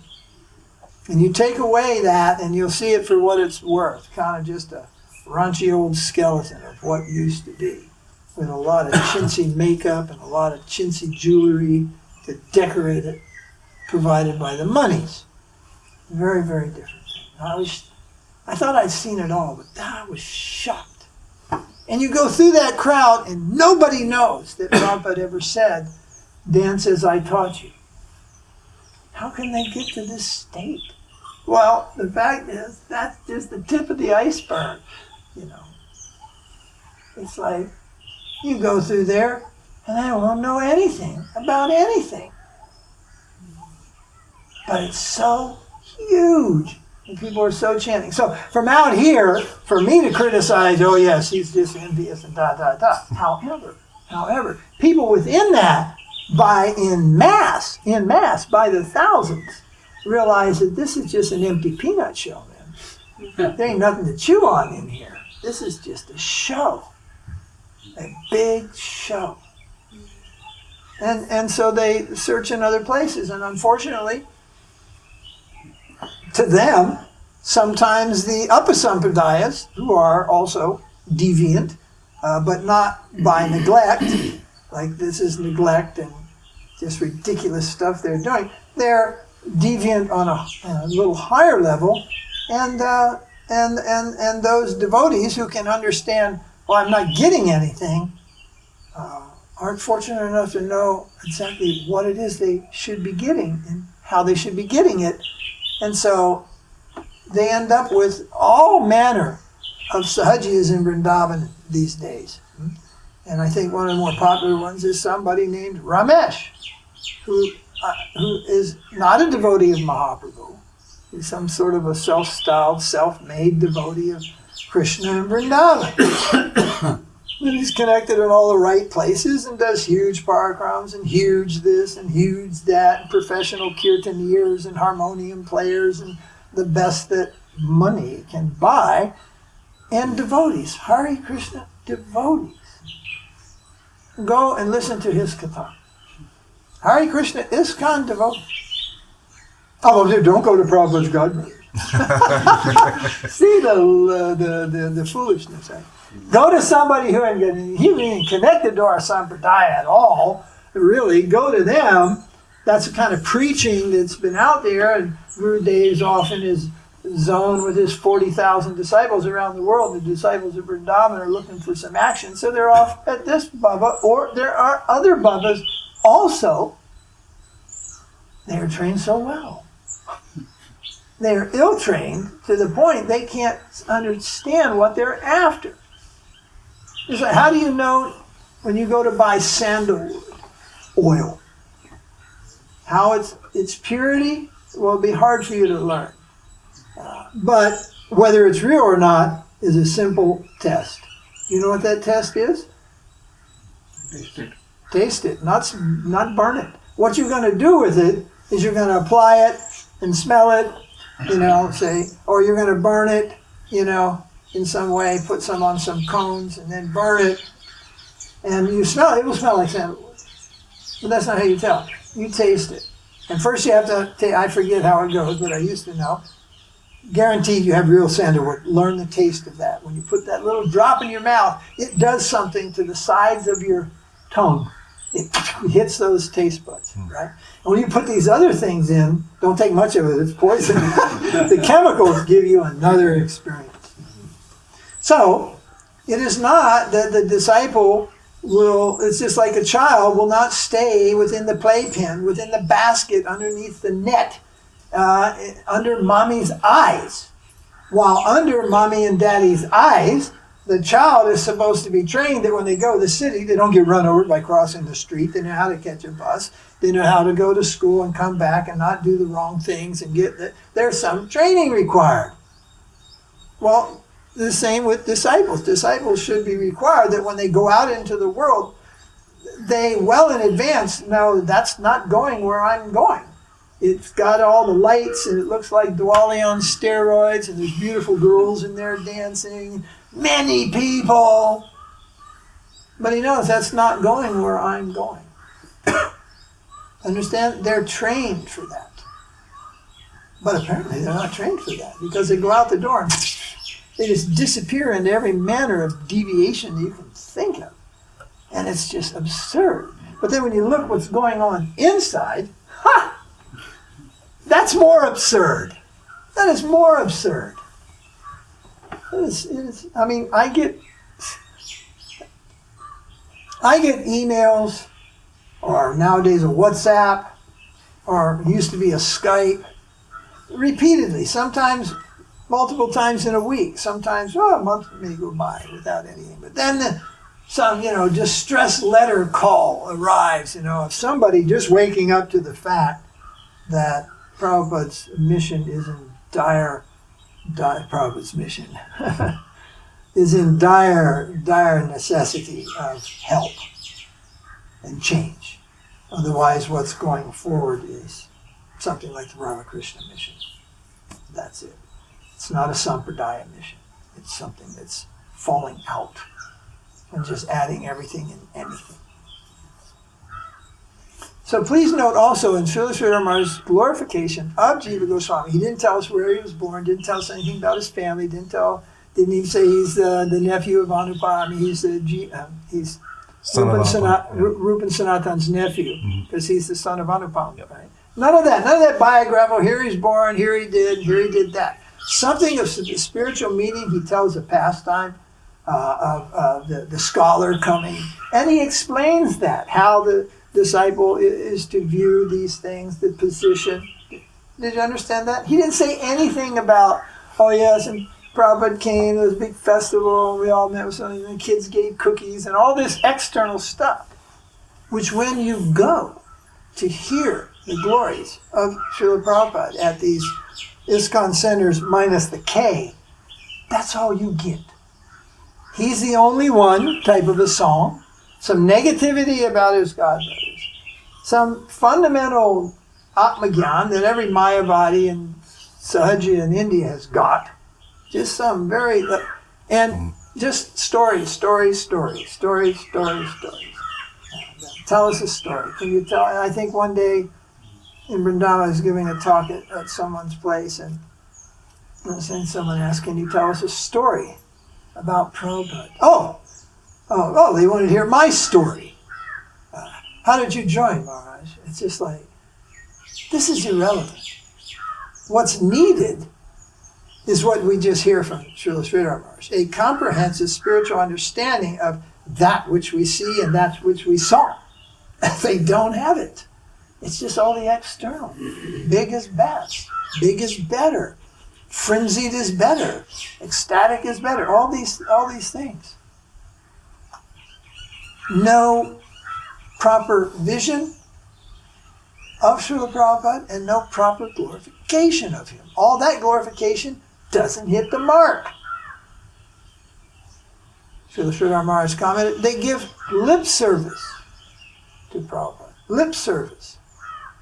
And you take away that and you'll see it for what it's worth. Kind of just a raunchy old skeleton of what used to be. With a lot of chintzy makeup and a lot of chintzy jewelry to decorate it, provided by the monies. Very, very different thing. I thought I'd seen it all, but I was shocked. And you go through that crowd and nobody knows that Prabhupada ever said, dance as I taught you. How can they get to this state? Well, the fact is, that's just the tip of the iceberg, It's like, you go through there, and they won't know anything about anything. But it's so huge, and people are so chanting. So from out here, for me to criticize, oh yes, he's just envious and da. However, people within that, in mass, by the thousands, realize that this is just an empty peanut shell, man. There ain't nothing to chew on in here. This is just a show. A big show. And so they search in other places, and unfortunately, to them, sometimes the Upasampradayas, who are also deviant, but not by neglect, like this is neglect and just ridiculous stuff they're doing, they're deviant on a little higher level, and those devotees who can understand, well, I'm not getting anything, aren't fortunate enough to know exactly what it is they should be getting and how they should be getting it. And so they end up with all manner of sahajiyas in Vrindavan these days. And I think one of the more popular ones is somebody named Ramesh, who is not a devotee of Mahaprabhu. He's some sort of a self-styled, self-made devotee of Kṛṣṇa and Vrindavan. And he's connected in all the right places and does huge parikrams and huge this and huge that, and professional kīrtanas and harmonium players and the best that money can buy, and devotees, Hare Krishna devotees. Go and listen to his katha. Hare Krishna ISKCON devotees. Oh, don't go to Prabhupada's God meeting. See the foolishness. Right? Go to somebody who ain't even connected to our sampradaya at all. Really, go to them. That's the kind of preaching that's been out there. And Gurudev's off in his zone with his 40,000 disciples around the world. The disciples of Vrindavan are looking for some action, so they're off at this Baba. Or there are other Babas also. They are trained so well. They are ill-trained to the point they can't understand what they're after. It's like, how do you know when you go to buy sandalwood oil? How its purity? Well, it'll be hard for you to learn. But whether it's real or not is a simple test. You know what that test is? Taste it. Taste it, not burn it. What you're going to do with it is you're going to apply it and smell it, say, or you're going to burn it, in some way, put some on some cones and then burn it. And you smell it, it will smell like sandalwood. But that's not how you tell. You taste it. And first you have to, I forget how it goes, but I used to know. Guaranteed you have real sandalwood. Learn the taste of that. When you put that little drop in your mouth, it does something to the sides of your tongue. It hits those taste buds, right? And when you put these other things in, don't take much of it, it's poison. The chemicals give you another experience. So, it is not that the disciple it's just like a child will not stay within the playpen, within the basket, underneath the net, under mommy's eyes. While under mommy and daddy's eyes, the child is supposed to be trained that when they go to the city, they don't get run over by crossing the street. They know how to catch a bus. They know how to go to school and come back and not do the wrong things and there's some training required. Well, the same with disciples. Disciples should be required that when they go out into the world, they well in advance know that's not going where I'm going. It's got all the lights and it looks like Diwali on steroids and there's beautiful girls in there dancing. Many people. But he knows that's not going where I'm going. Understand? They're trained for that. But apparently they're not trained for that because they go out the door and they just disappear into every manner of deviation that you can think of. And it's just absurd. But then when you look what's going on inside, that's more absurd. That is more absurd. I get emails, or nowadays a WhatsApp, or used to be a Skype, repeatedly, sometimes multiple times in a week, sometimes a month may go by without anything. But then some distress letter call arrives, of somebody just waking up to the fact that Prabhupada's mission is in Prabhupada's mission is in dire necessity of help and change. Otherwise, what's going forward is something like the Ramakrishna mission. That's it. It's not a sampradaya mission. It's something that's falling out and just adding everything and anything. So please note also in Śrīla Śrīdhara Mahārāja's glorification of Jīva Gosvāmī, he didn't tell us where he was born, didn't tell us anything about his family, didn't even say he's the nephew of Anupam, he's Rupan Sanatan's nephew, because he's the son of Anupam, right? None of that biographical, here he's born, here he did that. Something of the spiritual meaning, he tells a pastime of the scholar coming, and he explains that, how the disciple is to view these things, the position. Did you understand that? He didn't say anything about oh yes, and Prabhupada came, there was a big festival, we all met with something, and the kids gave cookies, and all this external stuff, which when you go to hear the glories of Śrīla Prabhupada at these ISKCON centers minus the K, that's all you get. He's the only one type of a song, some negativity about his godbrothers, some fundamental Atmagyan that every Mayavadi and Sahaja in India has got. Just some very, and just stories. Tell us a story. Can you tell? I think one day in Vrindavan I was giving a talk at someone's place, and someone asked, can you tell us a story about Prabhupada? Oh, they wanted to hear my story. How did you join, Maharaj? It's just like, this is irrelevant. What's needed is what we just hear from Śrīla Śrīdhara Mahārāja, a comprehensive spiritual understanding of that which we see and that which we saw. They don't have it. It's just all the external. Big is best. Big is better. Frenzied is better. Ecstatic is better. All these things. No proper vision of Śrīla Prabhupada and no proper glorification of him. All that glorification doesn't hit the mark. Śrīla Śrīdhara Mahārāja commented, they give lip service to Prabhupada. Lip service.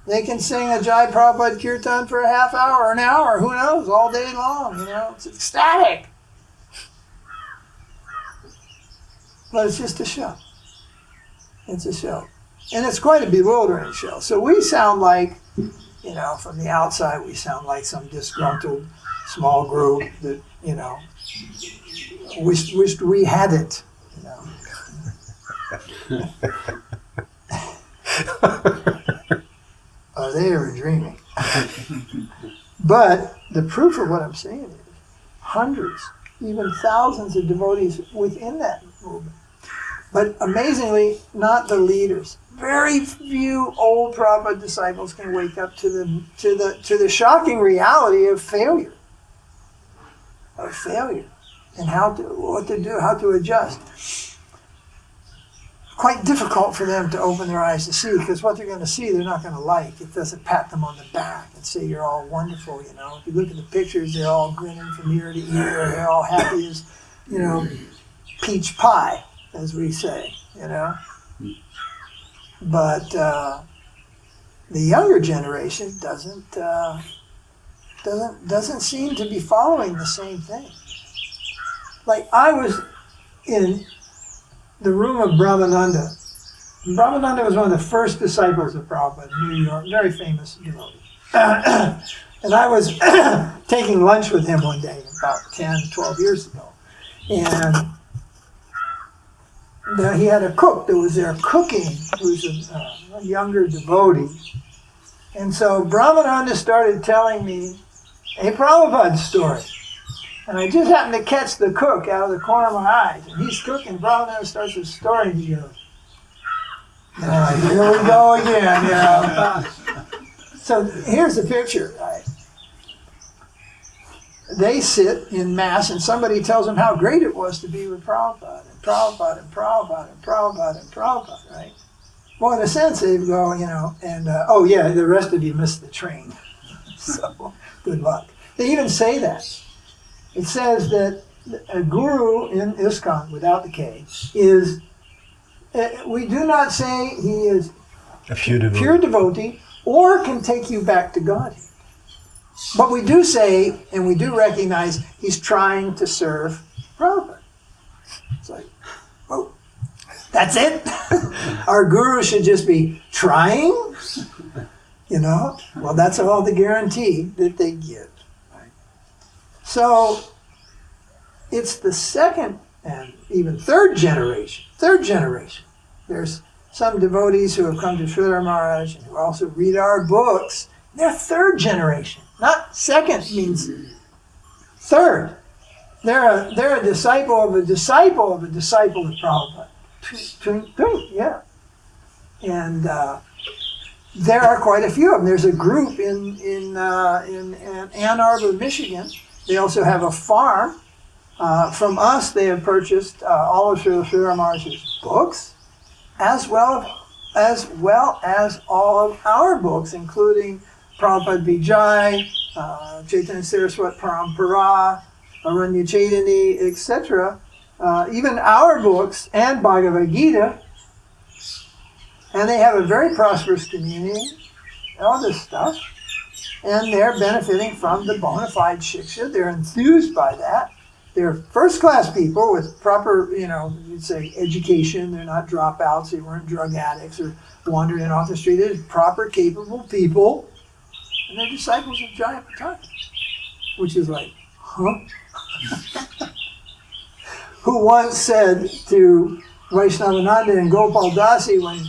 They can sing a Jai Prabhupada kirtan for a half hour, an hour, who knows, all day long, It's ecstatic. But it's just a show. It's a show. And it's quite a bewildering show. So we sound like, from the outside, we sound like some disgruntled small group that, wished we had it, Are they ever dreaming? But the proof of what I'm saying is hundreds, even thousands of devotees within that movement. But amazingly, not the leaders. Very few old Prabhupada disciples can wake up to the shocking reality of failure. And what to do, how to adjust. Quite difficult for them to open their eyes to see, because what they're going to see, they're not going to like. It doesn't pat them on the back and say, you're all wonderful, If you look at the pictures, they're all grinning from ear to ear. They're all happy as, peach pie, as we say, But the younger generation doesn't seem to be following the same thing. Like, I was in the room of Brahmananda. Brahmananda was one of the first disciples of Prabhupada in New York, very famous devotee. And I was taking lunch with him one day about 10, 12 years ago. And he had a cook that was there cooking, who was a younger devotee. And so Brahmananda started telling me a Prabhupada story. And I just happened to catch the cook out of the corner of my eyes. And he's cooking, Brahmananda starts his story, and he goes, here we go again, So here's the picture, right? They sit in Mass, and somebody tells them how great it was to be with Prabhupada, and Prabhupada, and Prabhupada, and Prabhupada, and Prabhupada, right? Well, in a sense, they go, and, the rest of you missed the train. So, good luck. They even say that. It says that a guru in ISKCON, without the K, is, we do not say he is a pure devotee or can take you back to Godhead. But we do say, and we do recognize, he's trying to serve Prabhupada. It's like, oh, that's it? Our guru should just be trying? Well, that's all the guarantee that they give. Right? So, it's the second and even third generation. There's some devotees who have come to Śrīdhara Mahārāja and who also read our books. They're third generation. Not second means third. They're a disciple of a disciple of a disciple of Prabhupada. Yeah. And there are quite a few of them. There's a group in Ann Arbor, Michigan, They also have a farm. From us, they have purchased all of Śrīla Śrīdhara Mahārāja's books, as well as all of our books, including Prabhupada Vijay, Chaitanya Sarasvatī Parampara, Aranya Chaitanya, etc. Even our books and Bhagavad Gita. And they have a very prosperous community, all this stuff. And they're benefiting from the bona fide shiksha. They're enthused by that. They're first-class people with proper, you'd say, education. They're not dropouts. They weren't drug addicts or wandering off the street. They're proper, capable people. And they're disciples of Jayapataka. Which is like, huh? Who once said to Vaishnavananda and Gopal Dasi when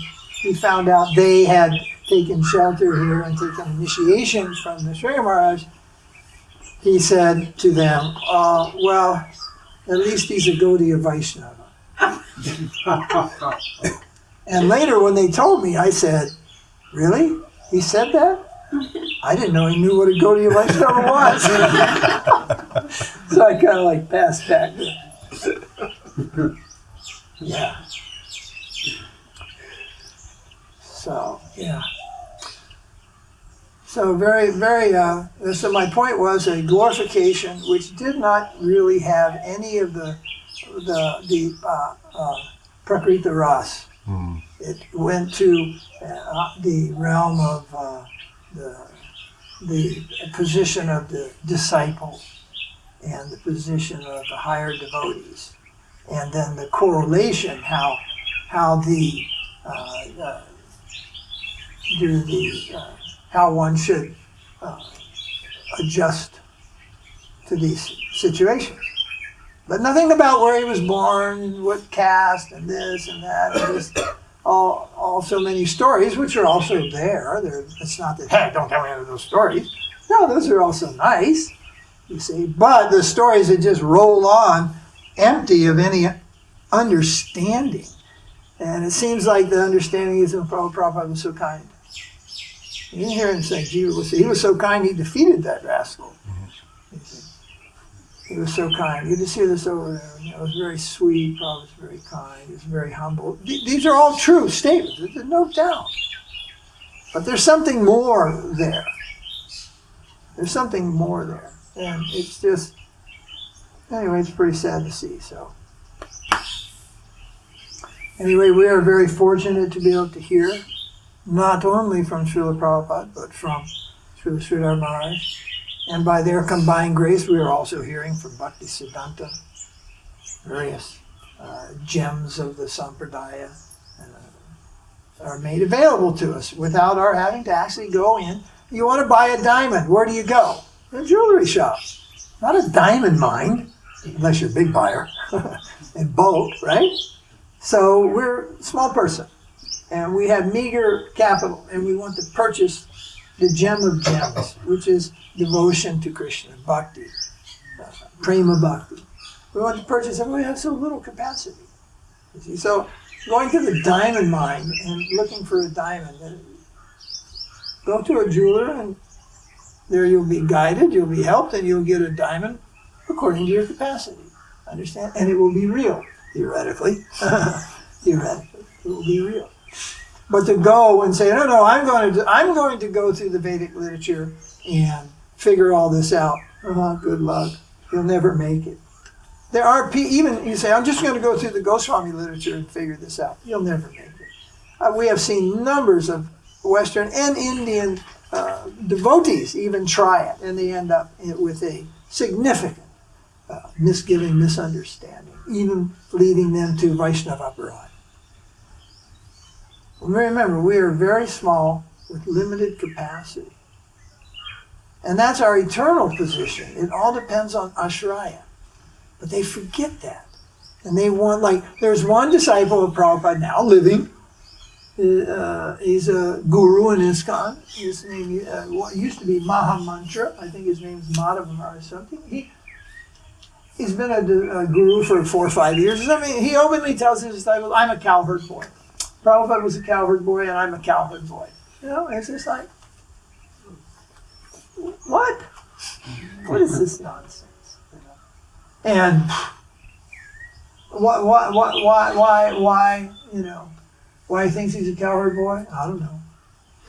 he found out they had taken shelter here and taken initiation from the Sri Maharaj, he said to them, well, at least he's a Gaudiya Vaishnava. And later when they told me, I said, really? He said that? I didn't know he knew what a Gaudiya Vaishnava was. So I kind of like passed back. Yeah. So, yeah. So very, very, so my point was a glorification which did not really have any of the prakrita ras. It went to the realm of the position of the disciple and the position of the higher devotees. And then the correlation, how how one should adjust to these situations. But nothing about where he was born, what caste, and this and that, and just all so many stories, which are also there. It's not that, hey, don't tell me any of those stories. No, those are also nice, you see. But the stories that just roll on empty of any understanding. And it seems like the understanding is that Prabhupada was so kind. You didn't hear him say, he was so kind he defeated that rascal. He was so kind. You just hear this over there. It was very sweet, Prabhupada was very kind, he was very humble. These are all true statements, there's no doubt. But there's something more there. There's something more there. And it's just, anyway, it's pretty sad to see, so. Anyway, we are very fortunate to be able to hear, not only from Śrīla Prabhupāda, but from Śrīla Śrīdhara Mahārāja. And by their combined grace, we are also hearing from Bhakti Siddhanta, various gems of the Sampradaya are made available to us without our having to actually go in. You want to buy a diamond, where do you go? A jewelry shop. Not a diamond mine, unless you're a big buyer, in bulk, right? So we're a small person, and we have meager capital, and we want to purchase the gem of gems, which is devotion to Kṛṣṇa, bhakti, prema bhakti. We want to purchase it, but we have so little capacity. You see? So going to the diamond mine and looking for a diamond, go to a jeweler, and there you'll be guided, you'll be helped, and you'll get a diamond according to your capacity. Understand? And it will be real. Theoretically, it will be real. But to go and say, no, I'm going to go through the Vedic literature and figure all this out. Good luck. You'll never make it. There are even you say, I'm just going to go through the Goswami literature and figure this out. You'll never make it. We have seen numbers of Western and Indian devotees even try it, and they end up with a significant misgiving, misunderstanding, even leading them to Vaishnava Brahman. Remember, we are very small with limited capacity. And that's our eternal position. It all depends on āśraya. But they forget that. And they want, there's one disciple of Prabhupada now living. He's a guru in ISKCON. His name used to be Mahamantra. I think his name is Madhava or something. He's been a guru for 4 or 5 years. I mean, he openly tells his disciples, I'm a cowherd boy. Prabhupada was a cowherd boy, and I'm a cowherd boy. It's just like, what? What is this nonsense? And why, why he thinks he's a cowherd boy? I don't know.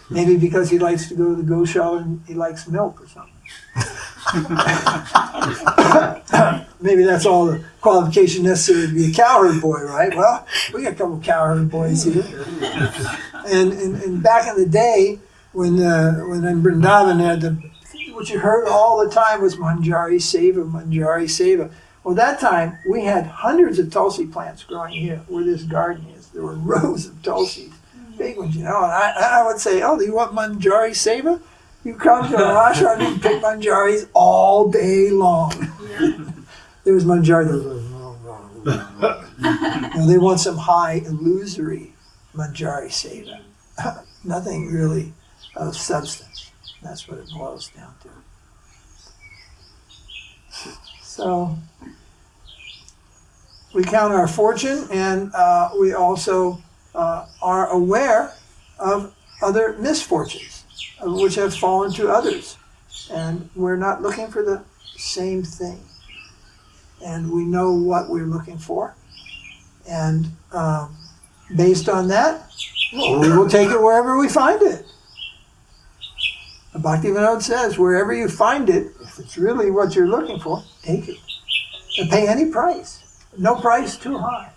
Maybe because he likes to go to the go show and he likes milk or something. Maybe that's all the qualification necessary to be a cowherd boy, right? Well, we got a couple of cowherd boys here. And back in the day, when in Vrindavan what you heard all the time was Manjari Seva, Manjari Seva. Well, that time we had hundreds of Tulsi plants growing here where this garden is. There were rows of Tulsis, big ones, And I would say, oh, do you want Manjari Seva? You come to our ashram and pick Manjaris all day long. There was Manjari. They want some high, illusory Manjari Seva. Nothing really of substance. That's what it boils down to. So, we count our fortune, and we also are aware of other misfortunes which have fallen to others. And we're not looking for the same thing. And we know what we're looking for. And based on that, we will take it wherever we find it. Bhaktivinoda says, wherever you find it, if it's really what you're looking for, take it. And pay any price. No price too high.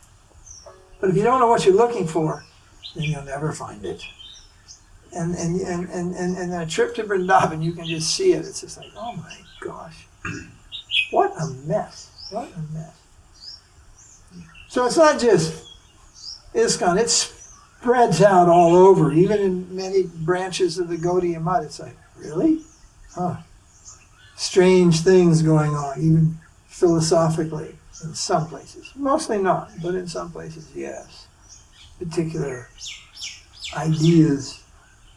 But if you don't know what you're looking for, then you'll never find it. And a trip to Vrindavan, you can just see it. It's just like, oh my gosh. What a mess. What a mess. So it's not just ISKCON. It spreads out all over, even in many branches of the Gaudiya Math. It's like, really? Huh. Strange things going on, even philosophically, in some places. Mostly not, but in some places, yes. Particular ideas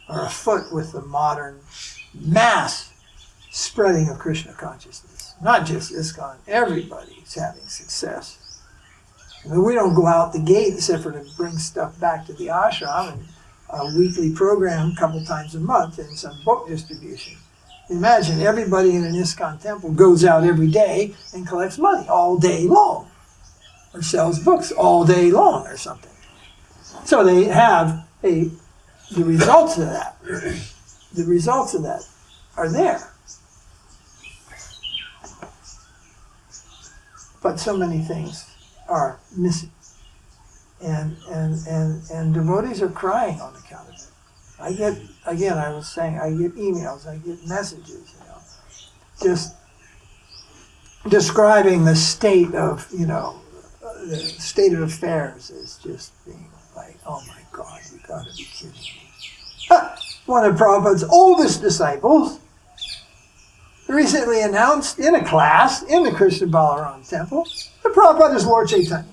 are afoot with the modern mass spreading of Krishna consciousness. Not just ISKCON, everybody's having success. I mean, we don't go out the gate except for to bring stuff back to the ashram and a weekly program a couple times a month and some book distribution. Imagine everybody in an ISKCON temple goes out every day and collects money all day long, or sells books all day long or something. So they have the results of that. The results of that are there. But so many things are missing. And devotees are crying on account of it. I get emails, I get messages, just describing the state of, the state of affairs as just being like, oh my God, you gotta be kidding me. One of Prabhupada's oldest disciples recently announced in a class in the Krishna Balaram temple that Prabhupada is Lord Chaitanya.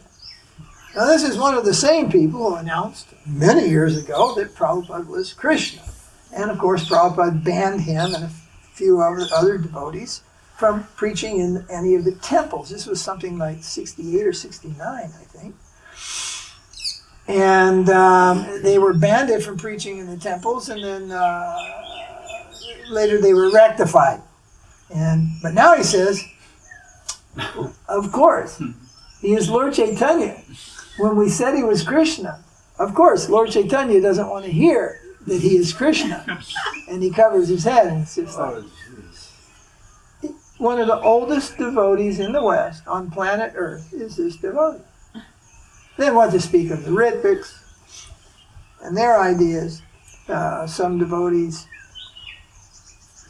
Now this is one of the same people who announced many years ago that Prabhupada was Kṛṣṇa. And of course Prabhupada banned him and a few other devotees from preaching in any of the temples. This was something like 68 or 69, I think. And they were banned from preaching in the temples, and then later they were rectified. But now he says, of course, he is Lord Chaitanya. When we said he was Kṛṣṇa, of course, Lord Chaitanya doesn't want to hear that he is Kṛṣṇa. And he covers his head and sits like, one of the oldest devotees in the West on planet Earth is this devotee. Then what to speak of the Ritviks and their ideas. Some devotees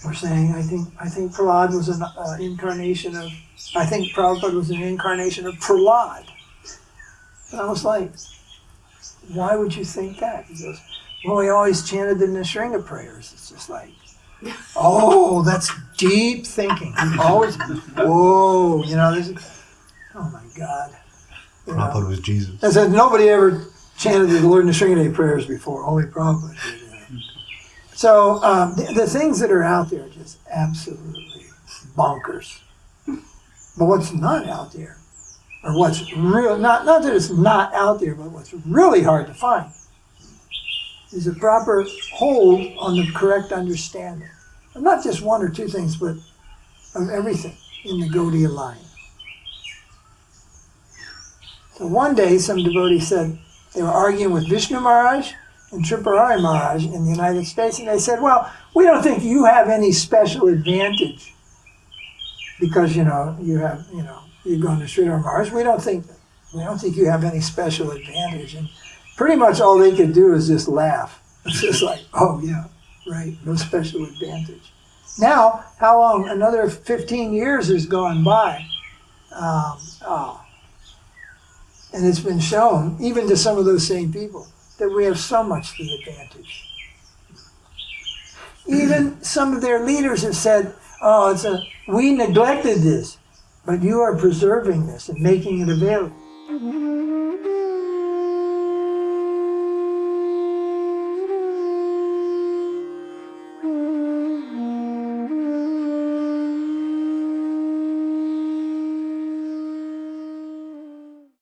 were saying, I think Prahlad was an incarnation of, I think Prabhupada was an incarnation of Prahlad. And I was like, why would you think that? He goes, well, he always chanted the Narasingha prayers. It's just like, oh, that's deep thinking. Always, whoa, oh my God. Prabhupada was Jesus. I said, nobody ever chanted the Lord Narasingha prayers before, only Prabhupada did. So the things that are out there are just absolutely bonkers. But what's not out there, or what's real, not that it's not out there, but what's really hard to find, is a proper hold on the correct understanding. And not just one or two things, but of everything in the Gaudiya line. So one day some devotee said, they were arguing with Vishnu Maharaj and Tripurari Maharaj in the United States, and they said, well, we don't think you have any special advantage because, you're going to Śrīdhara Maharaj. We don't think you have any special advantage. And pretty much all they could do is just laugh. It's just like, oh yeah, right, no special advantage. Now, how long? Another 15 years has gone by. And it's been shown, even to some of those same people, that we have so much the advantage. Even some of their leaders have said, we neglected this, but you are preserving this and making it available.